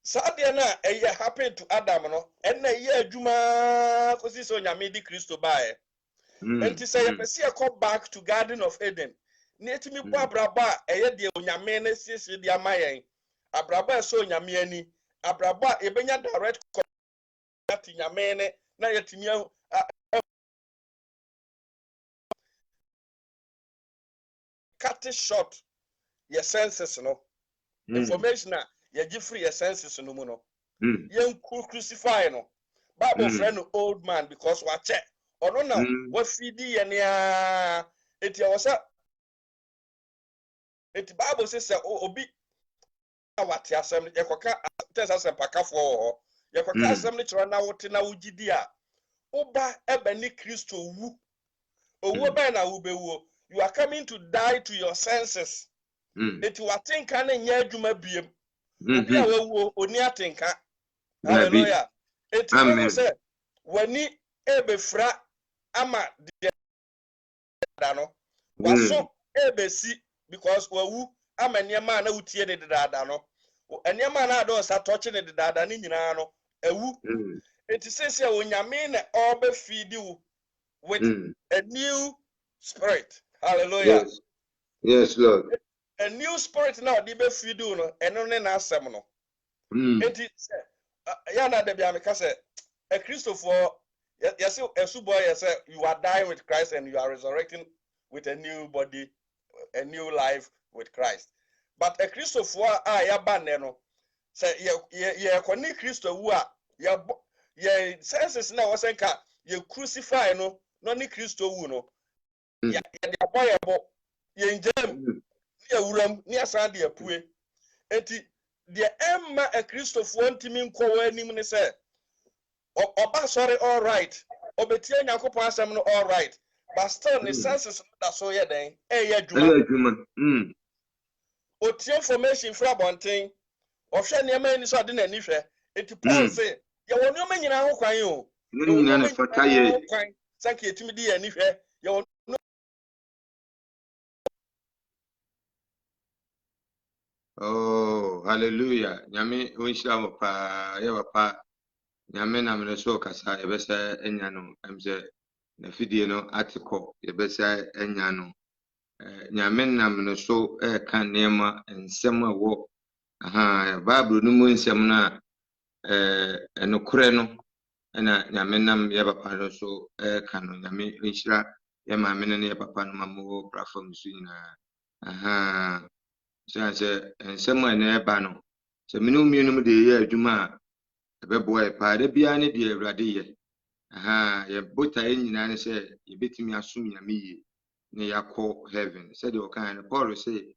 Sadia na eye happen to Adam no, and na ye adwuma kosi so onyame di Christo bae. Enti say ye pese ye come back to Garden of Eden. Na etimi bo abraba eye de onyame na siesie de amayen. Abraba so onyame ani. Abraba ebenya direct contact nyame ne na yetimi cut it short your senses no. Information na ye give free your senses no mu no. Yen crucify no. Bible friend no old man because wache ono na wa feedi ye ne eti awasa eti Bible says obi awate asem yekoka test asem pakafo ho yekoka asem ne kiro na wote na wugidi a oba ebe ni Kristo wu owu be na wo bewu you are coming to die to your senses eti watenka na nya adwuma biem obi a wawu oni atenka hallelujah eti Bible say wani ebefra ama de da no waso ebesi because wawu ama niema na wutie ne dada no niema na do sa touch ne dada ne nyina no ewu eti sese onyame na obe feed you with a new spirit hallelujah yes Lord, a new spirit now dey be feed you no eno ne na asem no eti ya na de bia me ka say a Christopher yes esubo yes you are dying with Christ and you are resurrecting with a new body, a new life with Christ. But a Christopher ya ban no say ye koni Christo wu a ye senses na wasenka ye crucify no ni Christo wu no ya de aboye bo ye njem ni awuram ni asan de apue enti de emma a Christopher ntimi nkowa anim ne say oba sorry all right obetie nyankopon asem no all right but still the senses that so ye den adwuma otie information fra bonten ohwe niam ani so de na ni hwe eti Paul say ye wonu niam nyina ho kwan o nyina na fata ye kwan sanke etimi de ani hwe ye wonu oh hallelujah nyame onhyira mo pa ye papa nyame na mre so kasa yebesa enya no emze na fidie no atiko yebesa enya no nyame na mre so ka nema ensem awo bible no mu nsem na enokure no na nyame nam ye papa no so ka no nyame onhyira ye maame ne ye papa no mamo platform so nyina se ensem na eba no se minu mienum de ye adwuma ebeboy pa de bia ne de awurade ye ye bota nyina ne se yebetimi asum nyame ye ne yakọ heaven said the kind Paul say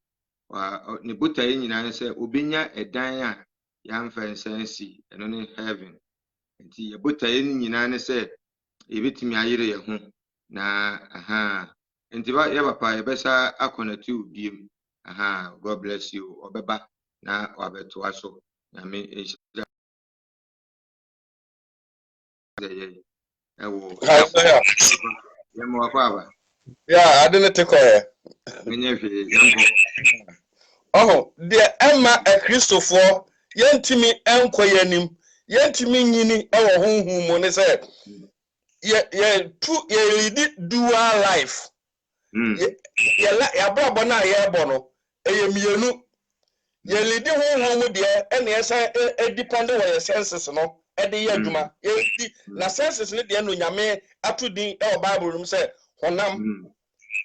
ne bota nyina ne se obenya edan a yamfa nsansi eno ne heaven nti ye bota nyina ne se yebetimi ayere ye ho na nti ba ye papa ye besa akonatu biem God bless you obeba na wabeto aso nyame yeah I didn't take away oh the emma a Christopher yentimi enkoyanim yentimi nyini ewo honhum mo ne say ye lead dual life ya babo na ye bo no eyemienu ye lead honhum de ene esa depend on your senses no e de ye adwuma ye na senses ne de no nyame atodin e Bible room say honam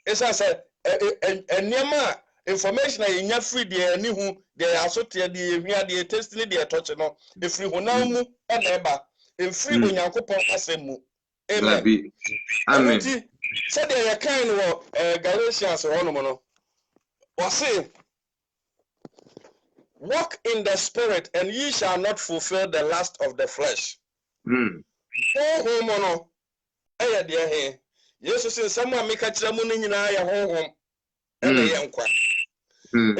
esa say eniema information na yenya free de ani hu de asote de ehua de test ne de touch no e free honam mu e na eba e free onyankopon asem mu amen amen said they are kind of Galatians or no or say walk in the spirit and ye shall not fulfill the lust of the flesh honhom no ɛyɛ deɛ he yesu sɛ nsɛm a meka kyerɛ mu no nyinaa yɛ honhom ɛna yɛ nkwa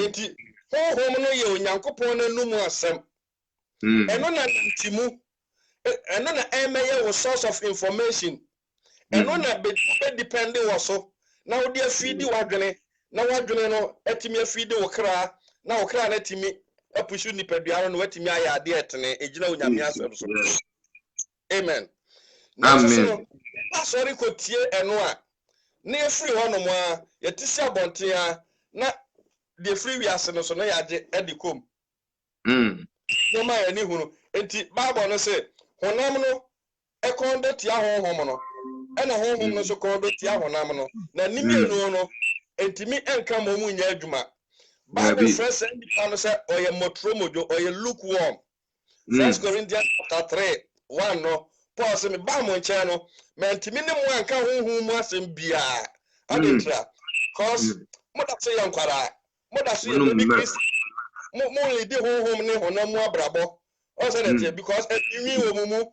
enti honhom no yɛ onyankopɔn n'anum asɛm ɛno na ntimu ɛno na ɛmɛyɛ wo source of information ɛno na bɛdepende wɔ so na wode afidi w'adwene na w'adwene no atumi afidi wo kra na wo kra no atumi apushu nipadua no watumi ayɛ adeɛ ɛtene ɛgyina onyame asɛm so amen na so asɔre kɔtie ɛno a na yɛfiri hɔ nom a yɛte si abɔnten a na deɛ firi wiase no so na yɛagye ɛde kom nneɛma a yɛne hunu enti bible no sɛ honam no ɛkɔndɔ tia honhom no ɛna honhom no so kɔndɔ tia honam no na nimienu no entimi ɛnka ma mu nya adwuma bible first nipa no sɛ ɔyɛ motromojo ɔyɛ lukewarm 1 Corinthians chapter 3 1 no Paul sɛ me ba mo nkyɛn no ma ntimi ne mo anka honhom mu asɛm biaa adentra cause moda so yɛ nkwara moda so yɛ baby Christ mo lidi honhom ne honam mu abrabɔ ɔsɛ that because ɛnwi wɔ mu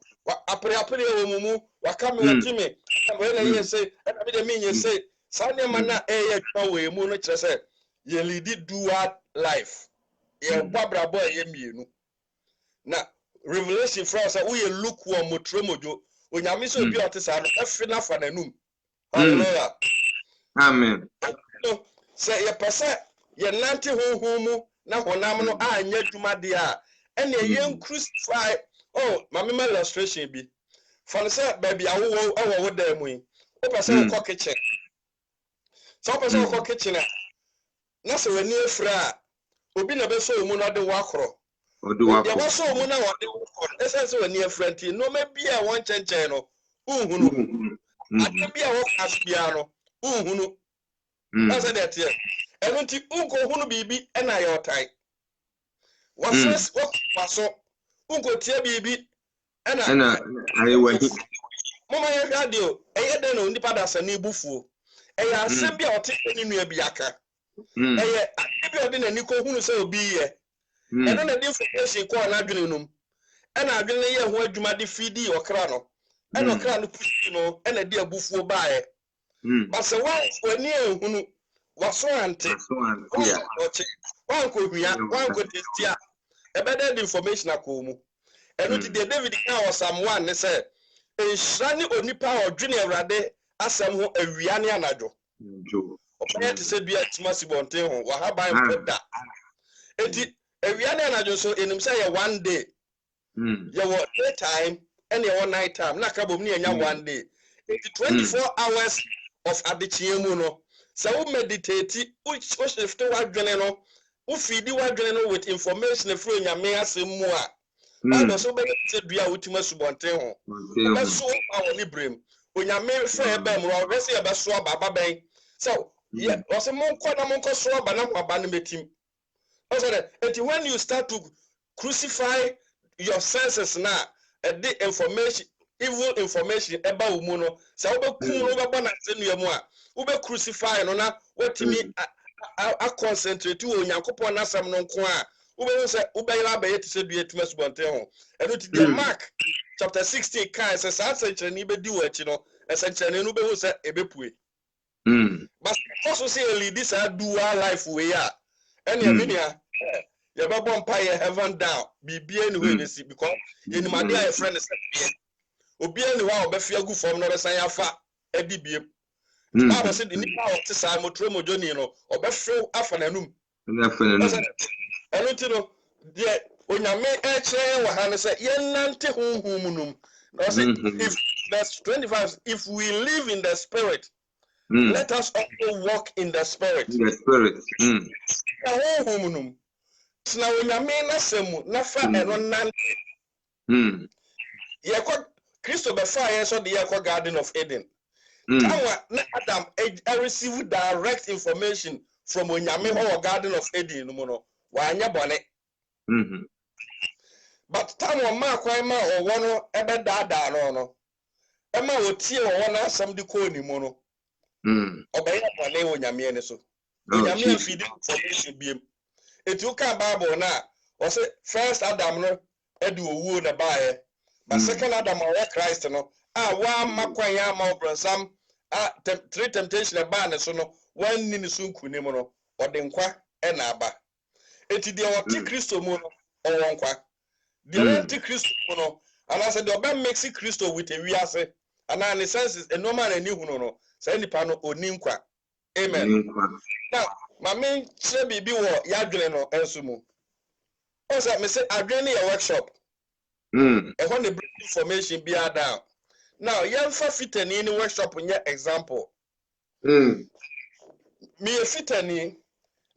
apre wɔ mu waka me watimi ɛna yɛ sɛ ɛna me de me yɛ sɛ saa nneɛma na ɛyɛ twa wɔ mu no kyerɛ sɛ yɛ lidi dual life yɛ bɔ abrabɔ ɛyɛ mienu na revelation from say we look one motromojo onyame so obi ote sa no efi na fa nanum hallelujah amen say ye pese ye nante honhom mu na honam no anya dwuma de a ene ye crucify oh mama illustration bi for say baby awo wo da mu yi o pese wo kitchen so pese wo kitchen na se wani efra obi na be so mu no de wakoro ya waso mu na wode wo essence wani afranti no ma bia won chenchen no unhunu ade bia wo asbia no unhunu asa de tie eno nti unko hunu bibi ena ya otai waso unko tie bibi ena ayi wahi mama ya radio eye de no nipa da sa na ibufuo eye asem bia ote ni nua bi aka eye ade bia ode na ni ko hunu se obi ye ɛno na de information ko na adwene num ɛna adwene yɛ ho adwuma de fidi okra no ɛna okra no pusi no ɛna de abufuo baae ba sɛ wani ehunu waso ante wanko hua wanko testia ɛbɛda de information akɔ mu ɛno ti de David ka Psalm 1 ne sɛ enhyira ne onipa odwene awurade asɛm ho awia ne anadwo ɔpɛyɛ te sɛ bia timasi bɔnten ho wahaban pɛda enti awia na anadwo so enim say ye one day ye wo daytime and ye night time na ka bom ne nya one day it's 24 hours of adechie mu no so we meditate we shift wadwene no we feed wadwene no with information from nyame asem mu a ba so be se dua utima subonten ho be so awo ni brem onyame fe be mro we se be so baba ben so ye o se mon ko na mon ko so ba na aba na metim. When you start to crucify your senses now, the information, evil information about umuno, so ube crucify no na what me I concentrate to Yankopon Nasam non qua, ube say ube labe to say be a tumas bonteon. And it is Mark chapter 16 kind says answer and ibe do it, you know, essentially ube who say ebepue. But also say this a dual life we are. And Yaminia, you have a empire heaven down, be anyway, they see, because in my dear friend is Obian, wow, but feel good from no say afa, Eddie B. Father said in the power to Simon Tromo Jonino, or Befro Afananum. I don't know, dear, when you make a chair, Hannah said, Yenante humunum. If that's 25, if we live in the spirit, let us also walk in the spirit. In the spirit. Na onyame na semu na fa eno nante. Yekọ Kristo be fa ye so de yekọ Garden of Eden. Tawa na Adam receive direct information from onyame ho Garden of Eden no no. Wa anya bone. But tawa ma kwan ma owo no ebe dada no no. E ma otie owo na asam de ko ni mu no. Obeye bone onyame ne so. Onyame feed information biem. It you can Bible na was it first Adam no edu owu na bae But second Adam or Christ no. One makwanya ma obronsam three temptation e ba ne so no one ni so nkunim no ode nkwa e na aba. Eti de oti Kristo mu no o nkwa. De oti Kristo mu no and I said the oba mix Kristo with a wiase and in the sense a normal and new no say nipa no oni nkwa. Amen. Now, my main say bibi wo yadwene no enso mu. O say me say adwene e workshop. E ho ne bring information be down. Now, yamfa fitani in workshop nye example. Me a fitani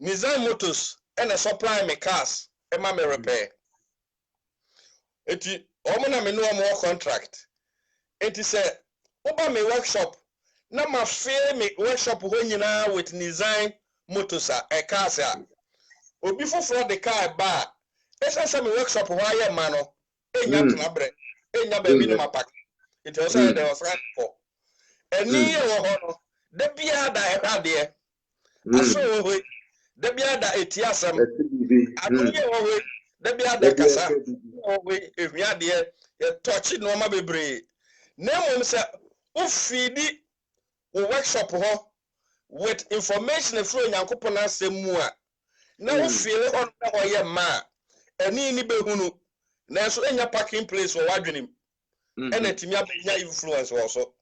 Nissan Motors and a supply me cars e ma me repair. Eti omo na me no more contract. Eti say oba me workshop na ma fair me workshop ho nyina with Nissan Motors a cars a. Obi foforo the car ba. E say me workshop ho aye ma no. Enya tena bre. Enya ba bi no ma pack. It was there was right for. And near no, the beard I had there. I saw the beard that it yasam. I don't know the beard that Cassa. If we are there, you touch it no ma be brave. Now, say, who feed it workshop with information from Yankopona Semua. Now, feel it on the ma. And any behunu. Now, so in your parking place or waging. And it may be influence also.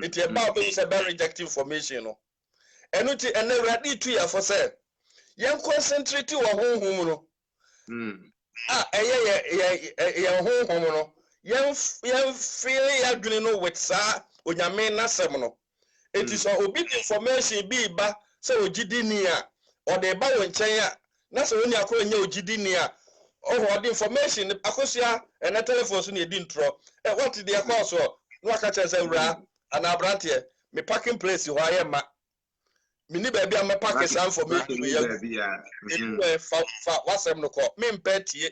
It's about being a very rejective information. And it and never ready to you for say. You concentrate to a home. Home. Young feel you doing no with sa or your main nasemono. It is a bit information be ba so Gidinia or the bow in China. That's only a calling you Gidinia. Oh, the information, Akosia and a telephone you didn't throw. And what did they call so? No catch as a ra and I brought here. Me parking place you hire ma. Mini baby, I'm a parking sound for me. What's no call? Me pet ye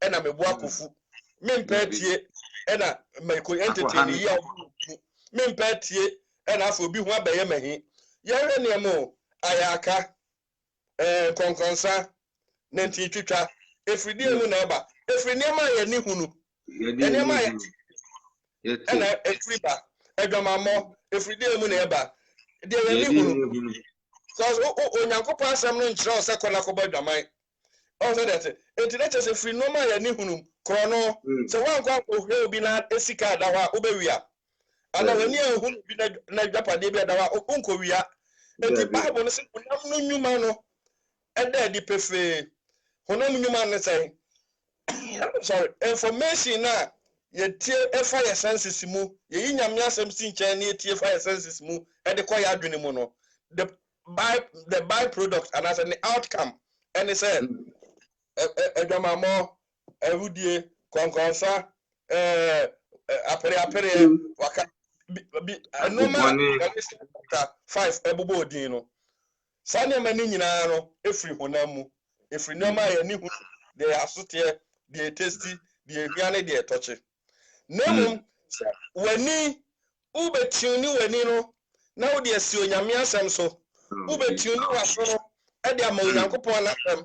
and I'm a walk of food. Me pet ye and I may could entertain ye. Me pet ye and I will be one by Yamahi. Yara mo Ayaka Conconsa Nanti Chucha. If we deal with neighbor, if we never any hunu, and a creeper, a gamma, if we deal with neighbor, there are any hunu. So, Yanko pass some non show second about my. Also, that it is if we no more any hunu, chrono, so one go will be not a sika dawa ubewia. And I near who be not Japadebia dawa unkovia, and the Bible says, no new mano, and there the prefer. Say, sorry, information na ye tie fire senses mu ye nyamya sem sinche na ye tie fire senses mu e de koya adwene mu no the byproduct and as an outcome and it said edwamamo ehudie konkonsa apere waka normal 5 ebubo odin no sane mani nyina no efri honamu if we know my any they are so here, they tasty, they really they touchy. No, when ni ube tuni when no now they see Yamia Samso, ube tuni was no, and they are Moyanko them,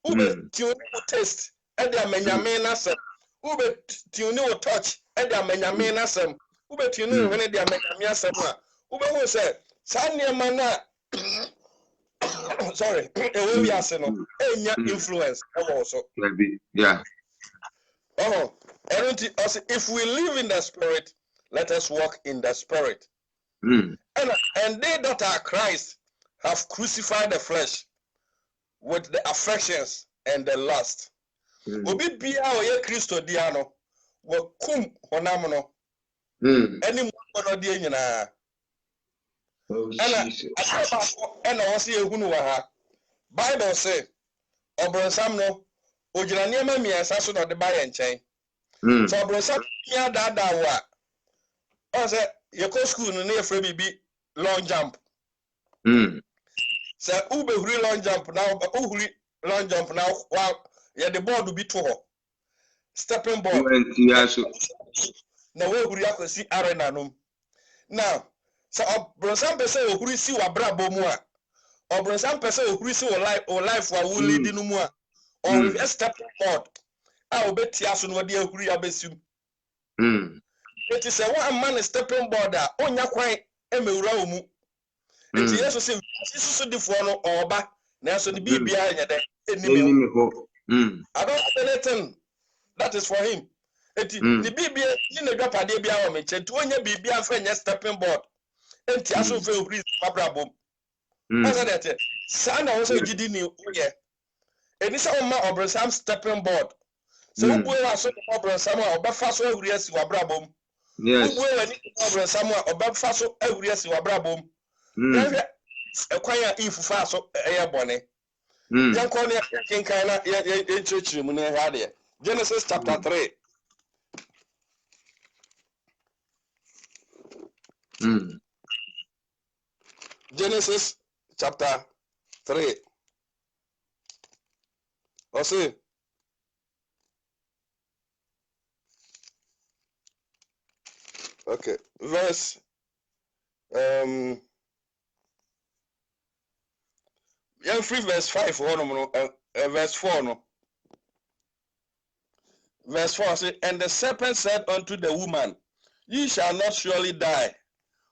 ube tuni taste, and they are Menyamena Sam, ube tuni will touch, and they are Menyamena Sam, ube tuni when they are Menyamia Sama, ube who said, Sanya Mana. Sorry, we are saying influence also. Yeah. Oh, and if we live in the spirit, let us walk in the spirit. And they that are Christ have crucified the flesh with the affections and the lust. Obi bia oye Kristo diano wo kum honam no. Any mo no die nyina. And I see a Hunuaha. Bible say, Obronsam no, Ojiraniama miasaso no the buy and chain. So Obronsam ya da wa. I said, you go school near Freddie be long jump. So Ube hurry long jump now, Uhuri long jump now, while the board will be too hot. Stepping board. Now we could see arena. Now, so Obronsam person who see wa brabo mu a Obronsam person who see o life wa wo lead no mu a or a step board a obetia so no de ahuri abesim It is a one man stepping board that onya kwan emewura omu. Enti yeso se so difo no oba na so the bibia nya de enime. I don't have anything that is for him. Enti the bibia ni na dwapade bia o me nti onya bibia fa nya stepping board. Enti aso fe obri abrabom. Asa that sana wo so gidi ni oye. Eni sa o ma obrensam stepping board. So ubu wa so obrensam a obafa so ahuri asi wabrabom. Yes. Ubu wa ni obrensam a obafa so ahuri asi wabrabom. Yahwe ekwanya ifufa so eye bone. Yanko ne kinkan na ye church mu na ha de. Genesis chapter 3. Genesis chapter 3. Also okay, verse free verse 5 verse 4 no. Verse 4 says, and the serpent said unto the woman, ye shall not surely die,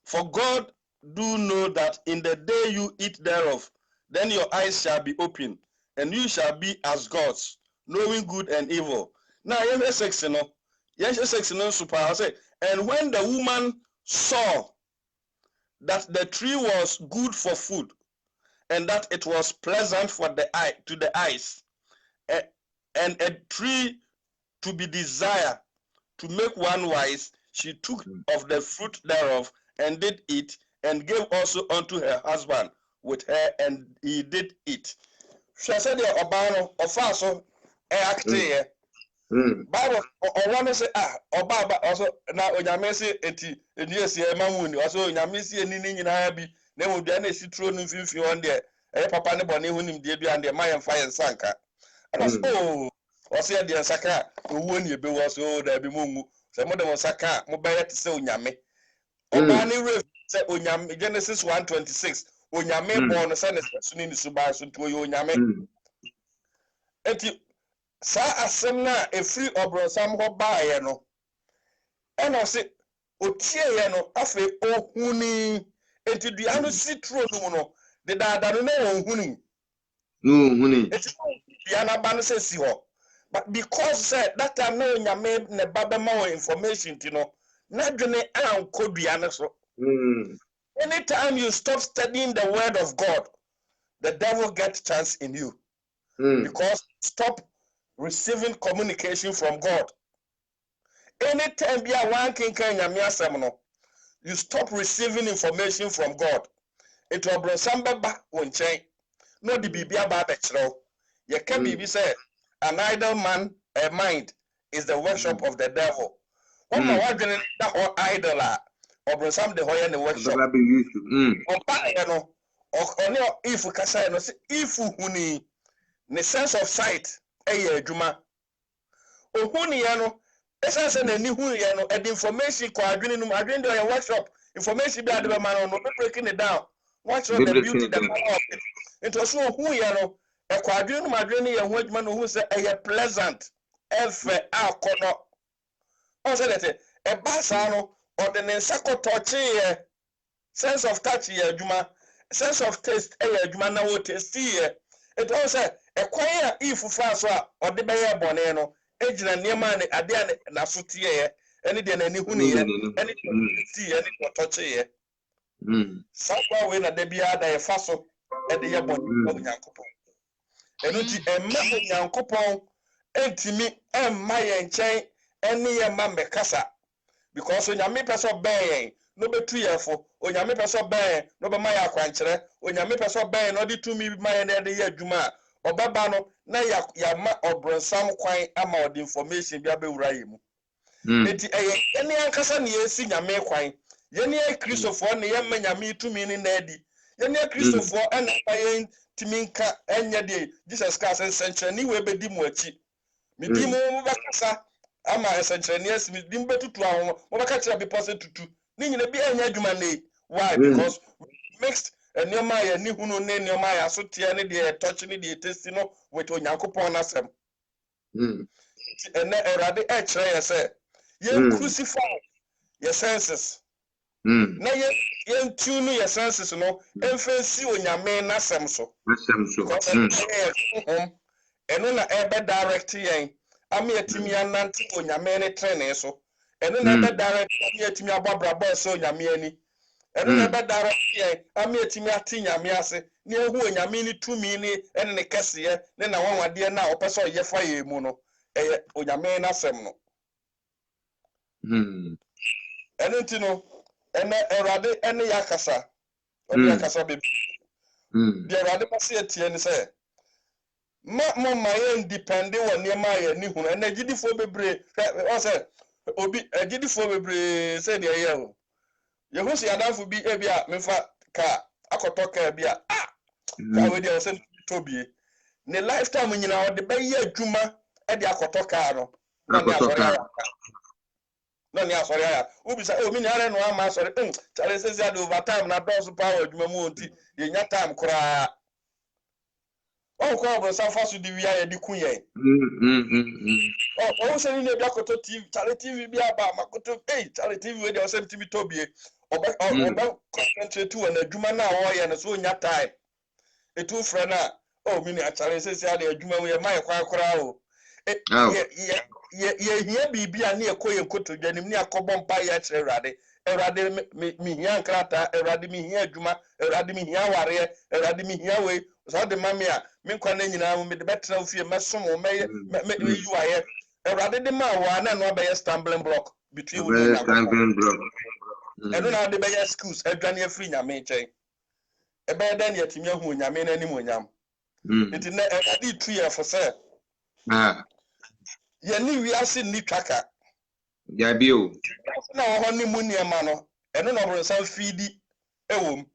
for God do know that in the day you eat thereof, then your eyes shall be open, and you shall be as gods, knowing good and evil. Now, yes, 6 super. Say, and when the woman saw that the tree was good for food, and that it was pleasant for the eye to the eyes, and a tree to be desired to make one wise, she took of the fruit thereof and did eat, and gave also unto her husband with her, and he did eat. She said, the Obano of Faso, acte. Bible or one say, Obaba also now Onyamesi eti, and yes, Mamuni, also Onyamesi and Nini in Habi, then would then see true if you on there, Papa Neboni, who him debut and the Mayan fire and Sanka. And I was, oh, was here the Saka, who won you be was so there be Mungu, some of them was Saka, mobile to say Unyame. Obani River said Unyame, Genesis 1:26, Unyame born a son is in the Subas to Unyame. Eti, sa asem na efri obronsam ho baaye no eno se otie ye no afi ohuni enti dua no sitro no no de daada no na ohuni enti dua na ba no se si ho but because said that time no nyame ne baba ma information ti no na dwene anko dua no so anytime you stop studying the word of God, the devil gets chance in you because stop receiving communication from God. Anytime you stop receiving information from God. It will bring some back when change. No, the Bibia Babachro. You can be said, an idle man, a mind, is the workshop of the devil. What my wife didn't that or idol or bring some the hoy in the workshop. Or if we can say, if huni, the sense of sight, a juma. Ohuni yano, essence and any hu yano, and information quadrinum, I didn't do a workshop, information be the man on breaking it down. Watch the beauty, the power of it. It was so who yano, a quadrinum, I didn't a man who said a pleasant, elfe, corner. Also, that a basano or the Nensako touchy, sense of touch here, Juma, sense of taste, Juma, now taste here. It also a quiet if François or the Bayer Boneno. Ejina niema ne ade na sotie ye ene de na ni hunu ye ene ti ene ko toche ye sakwa we na de bia da ye faso e de ye boni Nyankopon eno ti emma Nyankopon entimi emma ye nchen ene ye ma mekasa because onyame peso ben no betu ye fo onyame peso ben no be ma ya kwankere onyame peso ben no de tumi ma ye na de ye adwuma obaba no na ya ma obronsam kwan ama od information bia bewura yemu enti ene ankasa ne yesi nyame kwan yene e kristofo ne ye ma nyame tumi ni na adi yene kristofo ena bayen timinka enye de Jesus Christ ensenchani we bedi mu achi medi mu bakasa ama ensenchani esi medi mu betutu ahom mo baka kira be person tutu ni nyina bi enya adwuma ne why because mixed and your Maya, ni hunu ne your Maya, so tiani de touching the testino with Onyankopon asem. And then a radi say, Yen crucify your senses. Na yen tune your senses no emfensi onyame na sem so. Because eno na ebe direct yen ami etimi anante onyame ne trene so. Eno na ebe direct ami etimi ababrabo so onyame ani. Eno na ebe direct yen ami etimi ati nyame ase. Ni ehu onyame ni tumi ni ene ne kese ne na wanwade na opeso yefa ye mu no. Eye onyame na sem no. Eno ntino ene erade ene yakasa. Ene yakasa bebi. Di erade pase etie ni se ma ye independent won niam aye ni hunu ene gidifo bebre o se obi gidifo bebre se de ye ho ye hu si adanfo bi e bia mefa ka akotoka bia ka we de o se tobie ne lifetime nyina o de be ye adwuma e de akotoka no na ne asori aya no ni asori aya obi sa o mi ni are no ama asori chale se sia de overtime na dose power adwuma mu onti ye nya time kura oh ko bro sa fasu di wia ye di kunye oh se ni bia koto TV chale TV bia ba makoto chale TV we de o se TV tobie oba concentrate on adwuma na wo ye no so nya time etu frɛ na oh mi ni chale se sia de adwuma mu ye mai kwa kura o ye hia bibia na ye koye nkoto dwanim ni akobɔ mpa ye kyerɛ Erade mi hia nkrata erade mi hia adwuma erade mi hia ware erade mi hia we so de mame a me nkwa na nyina mo me de betra ofie mesom me you aye erade de ma wa na no be stumbling block between we and stumbling block eno na de be excuse adwane afri nyame nchen e be den yatimi ahu nyame na anim onyam enti na erade tu ye for say ye ni wiase ni twaka Jabio. Na ho ni mu niema no eno no bro san feedi ewom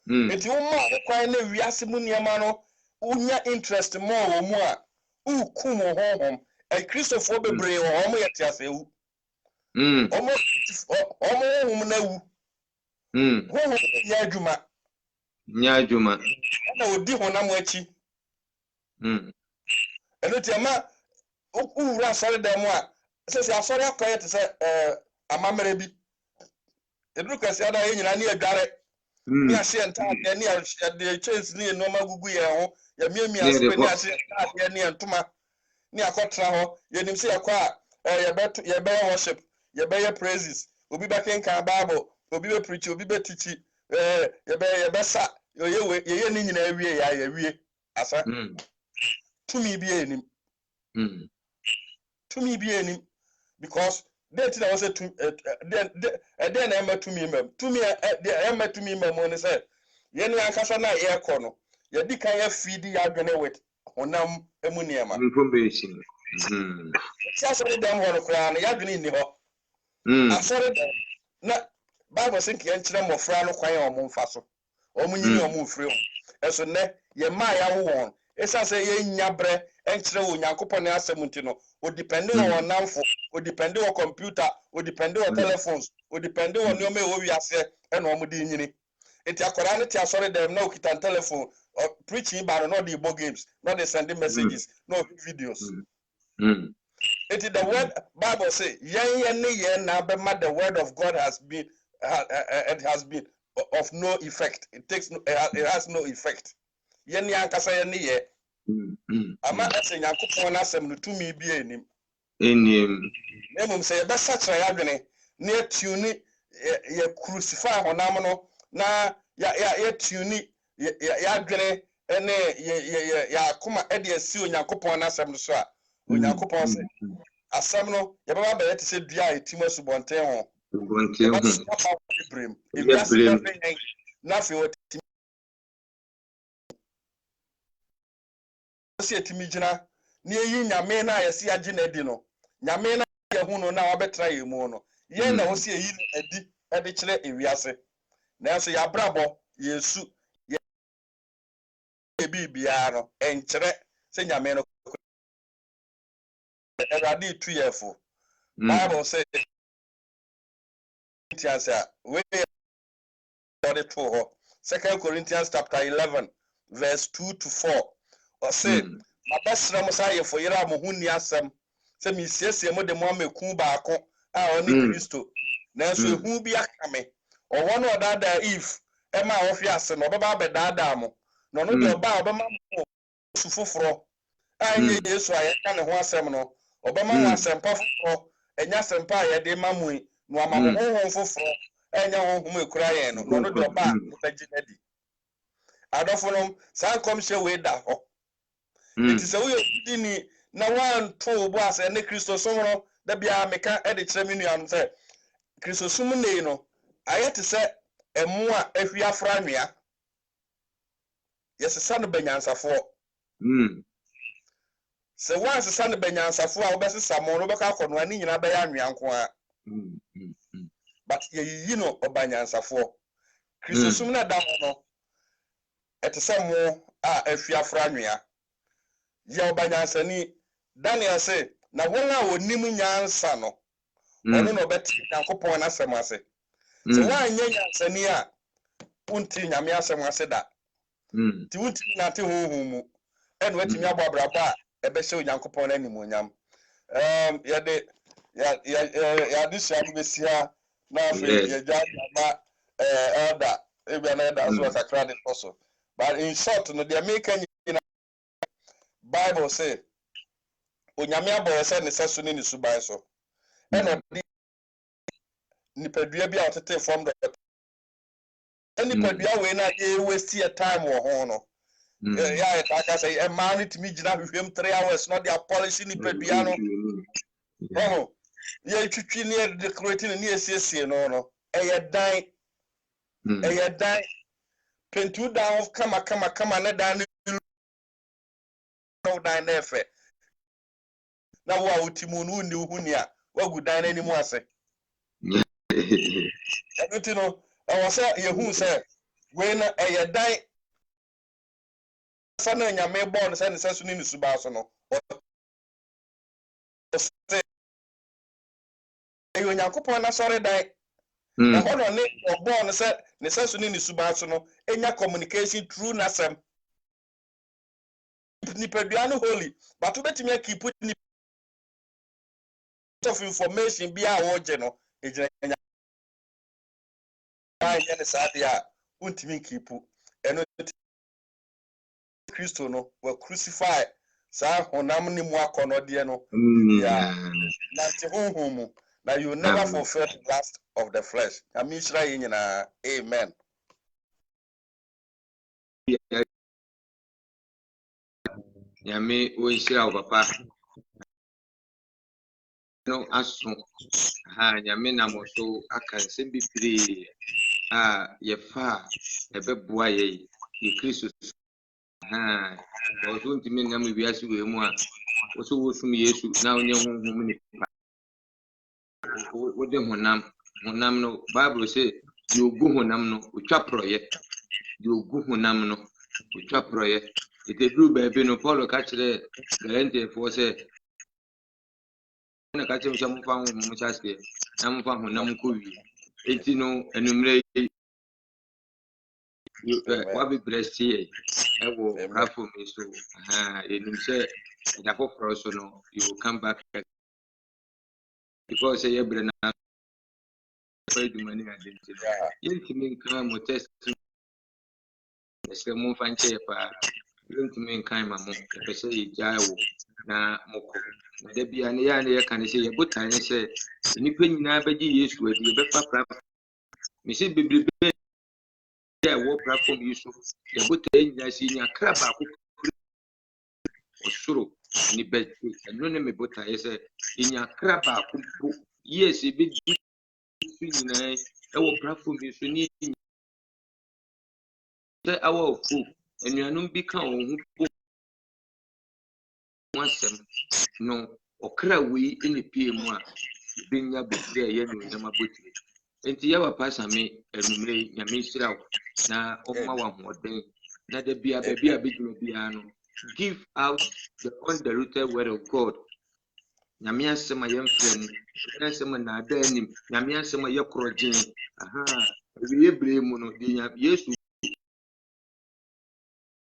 enti wo ma kwan na wiase mu niema no unya interest mo wo mu a ukum honhom Christopher bebre wo mo yete asewu omo na wu honhom nya adwuma na odi honam achi eno ti ama ura sori dem a se asori akoye te se amamere bi edru kwasi ada ye nyina ne adware ni ahye ntaade ni ahye chance ni no magugu ye ho ya miami aspe ni ahye ntaade ni ntoma ni akotra ho ye nim se yakwa ye be worship ye be praises obi be kenka bible obi be preach obi be teach ye be sa ye ni nyina awie ya ye wie asa tumi bi enim tumi bi enim because date na was then am to me mem to me am to me mem on say ye ni ankasa na ye kɔ no ye di kan ya feed ya adwene with honam emuniema information sorry dem ho no kra na ya adwene ni ho sorry na bible say ke nkyere mmofra no kwan o mo mfa so o mo nyini o mo mfiri o eso ne ye ma ya wo won esa say ye nyabre enkyere wo nyankopɔ ne asɛm no o depend on namfo o depend on computer o depend on telephones o depend on nyoma e wo wiase e na omo di nyini enti akora ne ti asɔre dem na o kita telephone preaching ba no dey board games no dey sending messages no videos enti the word bible say yen na be the word of God has been it has been of no effect it has no effect yen yankasa yen ye ama ese nyankopon na asem no tumi bi enim nemum se be sachra ya dwene na atuni ya crucify honam no na ya tuni ya dwene ene ya akoma e de asi onyankopon na asem no so a onyankopon se asem no ya baba ba yete se dua etima subonten ho Ibrahim na fe otimi se etimi gina na eyi nyame na yesi age na di no nyame na ye hu no na wabetra ye mu no ye na wo se eyi adi e de kire ewiase na so ya brabo yesu ye bibia no enkire se nyame no erade tu yefo bible say Corinthians we the to 2 Corinthians chapter 11 verse 2 to 4 or say mabasra mo say for yira mo huni asem say mi siesie mo de mo ameku baako oni Kristo na so ehu bi akame owo no dada if ema ohwe ase no baba be dada mo no no de oba obama mo su foforo anye Yesu ayeka ne ho asem no obama ho asem pa foforo enya asem pa ye de mamui no amamo ho foforo enya ho hum ekura ye no no de oba be ginedi adofo no san kom hye we da ho enti se wo ye ni na wan to bo ase ne Kristo so no da bia meka e de kire me nuanu se Kristo sum nei no ayete se emu a ahwi afra nwea yesesa no banyansafo se wan sesa no banyansafo a obesesa mo no beka akono ani nyina be ya nwea nko a but ye no obanyansafo Kristo sum na da no etese mo a ahwi afra nwea ye obanyansani Daniel say na won a onim nyansa no ono no beti Yankopon na asem ase se wan nya nyansani a unti nyame asem ase da ti unti na te honhom mu eno atimi ababraba a ebe se Yankopon na nimonyam ya disia besia na afi ye jama elder ebe na elder so sakra de foso but in short no the American Bible say onyame aboye se ne seso ne suban so eno nipadua bi a otete form do nipadua we na ye waste your time wo ho no ya ka say e man it me gina hwehwem 3 hours no dia polish nipadua no oh ye twitwi ne decorate ne esiesie no eye dan pentu down kama na dan no dan na efe na wo a utimu no ni uhuni a wagu dan na ni mu ase enti no I say yehu say we na eye dan sa na nyame born say ne sasu ni suba so no eyo Yankopon na sori dan na hono ne born say ne sasu ni suba so no enya communication through nasem ni pedua no holy but obetimi akiput ni of information bi a wo je no ejenya ya ne sadia untimi kipu eno Kristo no were crucified sa honam ni mu akono de no ya na te honhom na you never fulfill the lust of the flesh amishra yinyina amen Yame o nshira o papa no aso nyame na mo so aka nsem bibiri yefa ebeboa ye Kristo ozo ntimi nam wiase we mu a oso wosum Yesu na onye honhom ni wode honam no Bible say di ogu honam no otwa proye di ogu honam no otwa proye itedru baabi no Paul ka kire Galatians for say na ka kire mo fa honhom chase na mo fa honam ko wi enti no enumre what be blessed here ewo platform so enim say da for so no you will come back because say yebre na for the money identity yentimi kan mo test se mo fanche pa yentimi kan ma mo pe say ijaiwo na moko na da bia ne ya ne ya kan say yebutan ne say nipa nyina baji Yesu adi be fa platform me say bebrebe ya wo platform Yesu yebutan nyina si nya kraba ko osuro ni be no ne me buta say nya kraba ko yes be nyina e wo platform Yesu ni say awo fu enuanum bi kan ohun po wasem no okra wi ene pie mu a benya betre ye no nyama botire enti ya wapa same enumre nyame hirawo na omma wa hoden na da bia baby abeduma bia no give out the undiluted word of God nyame asem ayem frem nyame asem na ada anim nyame asem ye korogin wi ebre mu no de Yesu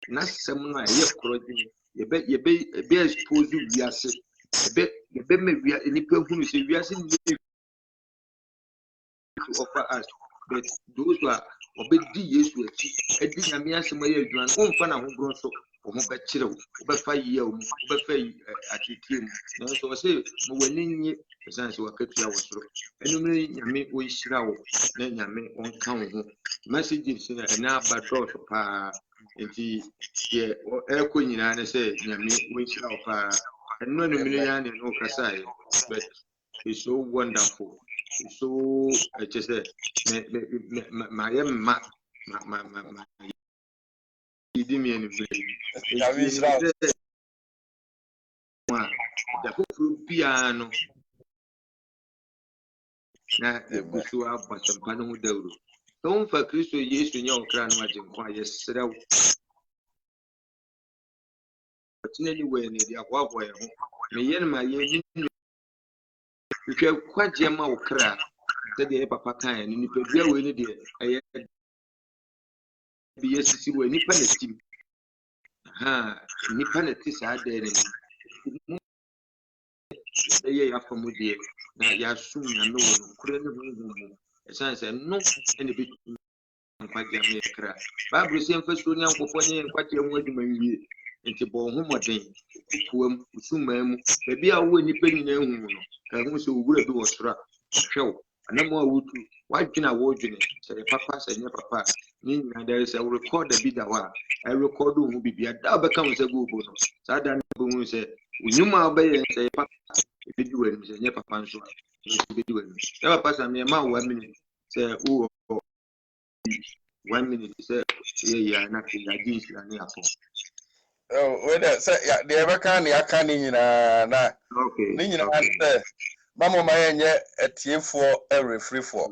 na asem no ye korogin ye be expose wiase ye be me wia nipa hunu se wiase to offer us. But those who are obedi Yesu achi edi nyame asema ye adwan omfa na ho bro so o ho bɛkyerɛ wo wobɛfa yie wo wobɛfa atitie mu nanso wɔ sɛ mo w'ani nye ɛsan sɛ wakatua wɔ soro ɛnumere nyame wo nhyira wo na nyame ɔnka wo ho messages na ɛna aba dɔɔso paa nti yɛ ɛkɔ nyinaa ne sɛ nyame wo nhyira wo paa ɛno anumere ya ne no kasa yɛ but it's so wonderful. So I just said, my give me any piano. Now, if you have but some panel with the don't for Christo, yes, when your crown was in quiet, said out. But anyway, near the me and my if you have quite Gemma or crap. The papa kind and if you win it, I be a see when you punish him. Aha, you punish this are there. The year after Moody, now you soon and no one couldn't. A sense and no any bit quite Jamaica. Bible saying first one young company and quite young women into Bohoma Day. To soon, maybe I will be penny no. I want to would do a strap. Show. No more would why can I watch it? Say papa said, papa. Meaning there is a record the bid I record who be a double comes a good bonus. Sadan Boom said, you might obey and say, papa, if you do it, say, papa, so be doing. Never pass a mere 1 minute. Say, oh, 1 minute, say, yeah, nothing like this. Oh, whether say, yeah, the ever can, I can't in okay. Mama my a tear for every free for.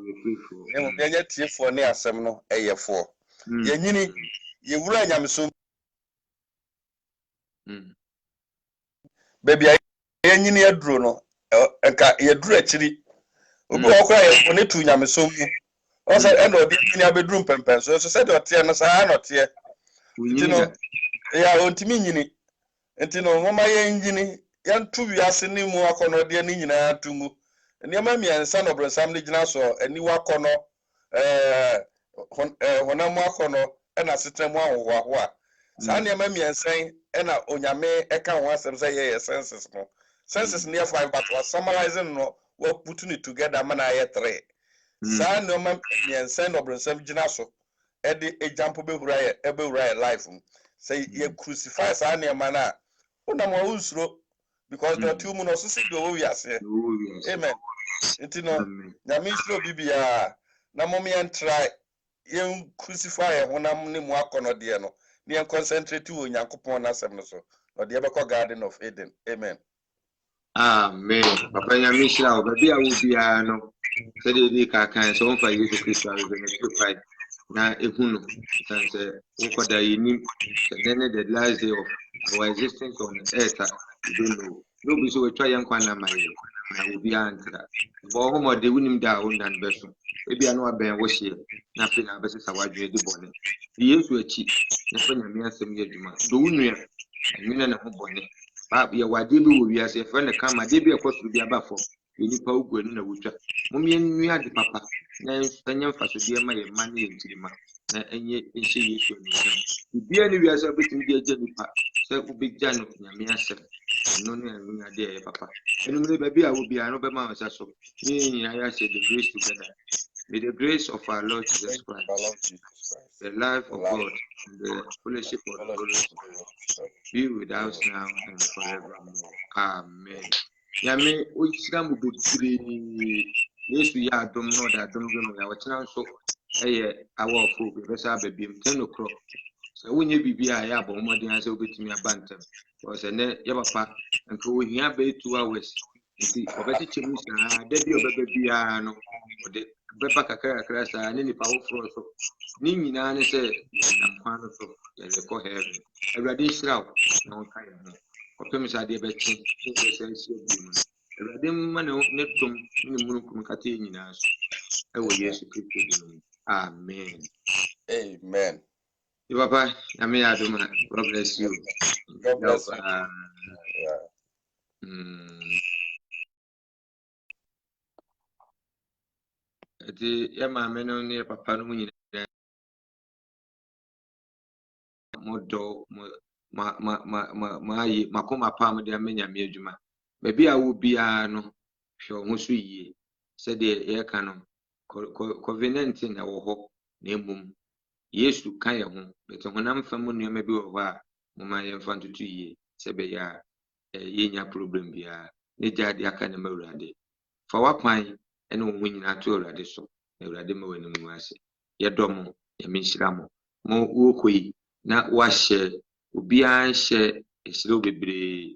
A tear for near some a year for. Yenini, you run yam soon. Baby, I engineer Bruno, and you drew actually. We go quiet on it to yam soon. Also, I know the bedroom pempen, so said what tears are not here. You know, yeah, on to me, and you know, my engine. Yan tu wiase ni mu akono de ni nyina tumu nneema miensa no brensam ni gina so ani wakono honam akono na setemu ahoho a sa nneema miensa na onyame eka ho asem say ye senses no senses near 5 but was summarizing no we put it together man aye 3 sa nneema miensa no brensam gina so e de example be hura life say ye crucify sa nneema na unam wa usro because the two monos see the way we are saying. Amen. Intino, Namisro Bibia, Namomi and try young crucify when I'm name work on Odiano, near concentrate to Yakupon Asemso, or the Abaco Garden of Eden. Amen. Amen. Papa Yamisha, but I will be no. Said the can so for you to Christian fight. Now, if you know, what I need, then the last day of our existence on earth. You don't know. Nobody so try and find my I will be answered. But home or the winning down and vessel. Maybe I know a bear was here. Nothing I was a wide the bonnet. The years were cheap. Nothing a mere same year. Do you know? And home bonnet. But be a wide debut will be as a friend come. I did be a cost to be above for. You need power going in a witcher. Mummy and me had the papa. Now, Spanian for so dear my money into the man. And yet, she is to be anywhere as a bit in the journey part. So, big Jan of Yamiasa. No, no, dear papa. And maybe I will be another man as so. Me, I said the grace together. May the grace of our Lord Jesus Christ, the life of God, and the fellowship of the Holy Spirit be with us now and forevermore. Amen. Yami, which some would be yes, we are dumb, no, that dumb, our chance so our food, because I be 10 o'clock. So when you be I have more than I said to me a bantam. Was a net yabapa and go here bay 2 hours. See, obeti chemus debi obebi ano or the beba kakara krasa and any power for so nini na ne say na kwano so the ko heaven everybody shroud no kind of opemi sa de bechi say say bi everybody man netum ni munukun kate nyina so e wo Yesu Kristo di amen. Amen. Papa, I mean, I do. God bless you. God bless you. eti ya maame no ne papa no mu nyinaa modo ma ayi makoma pam de amenya me adwuma baabi a wo biara no hwɛ ho so yie sɛdeɛ yɛka no COVID-19 na wɔ hɔ na mmom Yesu ka yɛ ho bɛtɛ honam fa mu nneɛma bi wɔ hɔ a moma yɛmfa ntoto yie sɛ bɛyɛ a yɛnya problem biara ne gya de aka ne ma Awurade fa wakwan ɛne wo ho nyinaa to Awurade so na Awurade ma w'anim mu ase yɛdɔ mo yɛme nhyira mo mo wɔkɔ yi na wahyɛ obiara nhyɛ ɛhyerɛw bebree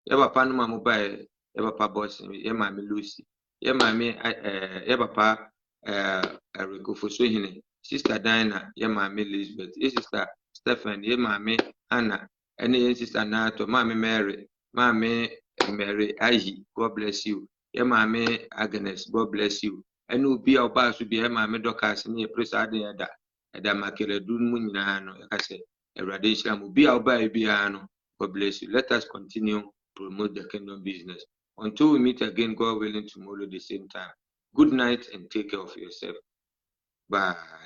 yɛ papa no ma mobaeɛ yɛ papa Bɔsen yɛ maame Lucy yɛ maame yɛ papa Rekofo Hene sister Diana yɛ maame Elizabeth yɛ sister Stephen yɛ maame Anna ɛne yɛ sister Nato maame Mary maame Mary Ayi God bless you yɛ maame Agnes God bless you ɛne obi a ɔbaa so bi yɛ maame Dorcas ne yɛ presa ade ɛda makeladu mu nyinaa no yɛka sɛ Awurade nhyira mo obi a ɔbaa biara no God bless you. Let us continue promote the kingdom business. Until we meet again, God willing, tomorrow the same time. Good night and take care of yourself. Bye.